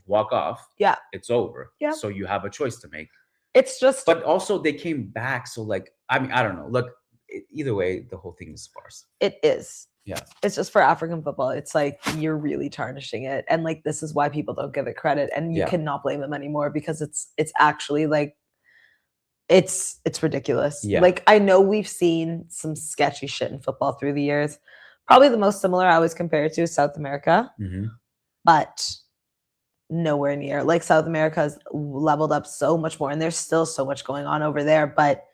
walk off, it's over. Yeah. So you have a choice to make. It's just... But also, they came back. So, like, I mean, I don't know. Look, either way, the whole thing is a farce. It is. Yeah. It's just for African football. It's like, you're really tarnishing it. And like, this is why people don't give it credit. And you cannot blame them anymore because it's actually like, it's ridiculous. Yeah. Like, I know we've seen some sketchy shit in football through the years. Probably the most similar I always compare it to is South America. Mm-hmm. But nowhere near. Like, South America has leveled up so much more. And there's still so much going on over there. But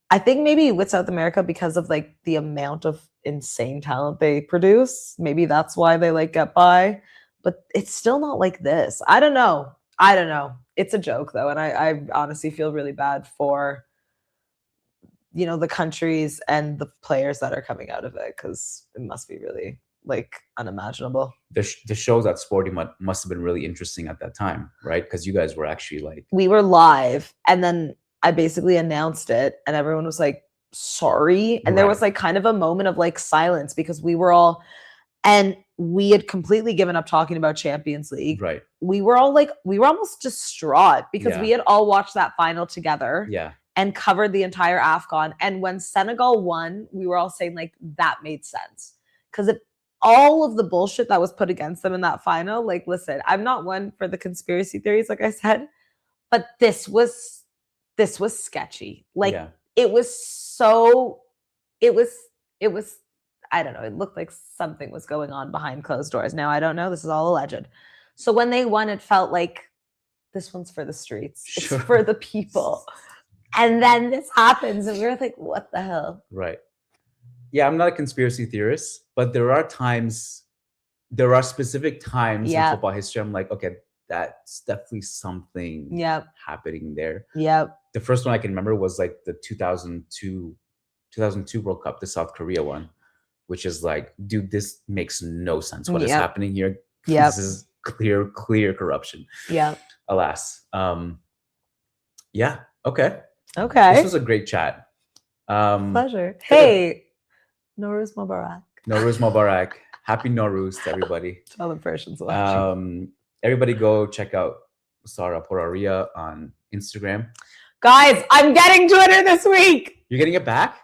I think maybe with South America, because of like the amount of insane talent they produce, maybe that's why they like get by. But it's still not like this. I don't know. I don't know. It's a joke though. And I honestly feel really bad for, you know, the countries and the players that are coming out of it, because it must be really like unimaginable. The shows at Sporty must have been really interesting at that time, right? Because you guys were actually like... We were live, and then I basically announced it, and everyone was like, sorry. And there was like kind of a moment of like silence, because we were all... And we had completely given up talking about Champions League. Right. We were all like, we were almost distraught, because we had all watched that final together. Yeah. And covered the entire AFCON. And when Senegal won, we were all saying like, that made sense. Because if all of the bullshit that was put against them in that final, like, listen, I'm not one for the conspiracy theories, like I said, but this was sketchy. Like, it was, I don't know, it looked like something was going on behind closed doors. Now, I don't know. This is all alleged. So when they won, it felt like, this one's for the streets. Sure. It's for the people. And then this happens, and we were like, what the hell? Right. Yeah, I'm not a conspiracy theorist, but there are specific times in football history I'm like, okay, that's definitely something happening there. Yep. The first one I can remember was like the 2002 World Cup, the South Korea one, which is like, dude, this makes no sense. What is happening here? This is clear corruption. Yeah. Alas. Yeah. Okay. This was a great chat. Pleasure. Hey, Nowruz Mubarak. Nowruz Mubarak. Happy Nowruz to everybody. To all the Persians watching. Everybody go check out Sara Poraria on Instagram. Guys, I'm getting Twitter this week. You're getting it back?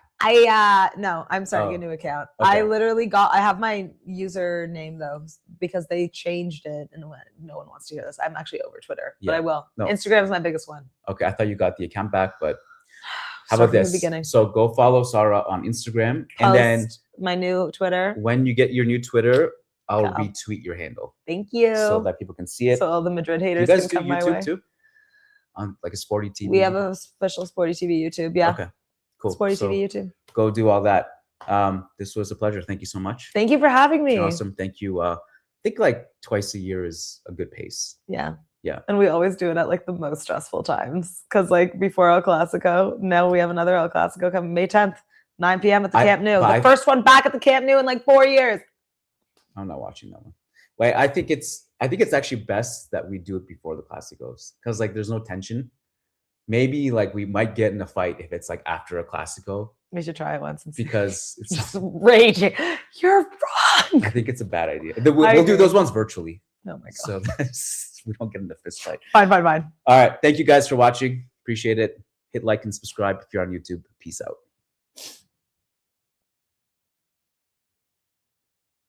No, I'm starting a new account. Okay. I have my username though, because they changed it, and no one wants to hear this. I'm actually over Twitter, but I will. No. Instagram is my biggest one. Okay, I thought you got the account back, but how about this? So go follow Sara on Instagram, and then my new Twitter. When you get your new Twitter, I'll retweet your handle. Thank you. So that people can see it. So all the Madrid haters can come my way. You guys do YouTube too? On like a Sporty TV? We have a special Sporty TV YouTube, yeah. Okay. Cool. Sporty TV YouTube. Go do all that. This was a pleasure. Thank you so much. Thank you for having me. Awesome. Thank you. I think like twice a year is a good pace. Yeah. Yeah. And we always do it at like the most stressful times. Because like before El Clasico, now we have another El Clasico coming May 10th, 9 p.m. at the Camp Nou. The first one back at the Camp Nou in like 4 years. I'm not watching that one. Wait, I think it's actually best that we do it before the Clásicos, because like there's no tension. Maybe like we might get in a fight if it's like after a Clásico. We should try it once and see. Because it's just raging. You're wrong. I think it's a bad idea. We'll do those ones virtually. Oh my god. So we don't get in a fist fight. Fine. All right. Thank you guys for watching. Appreciate it. Hit like and subscribe if you're on YouTube. Peace out.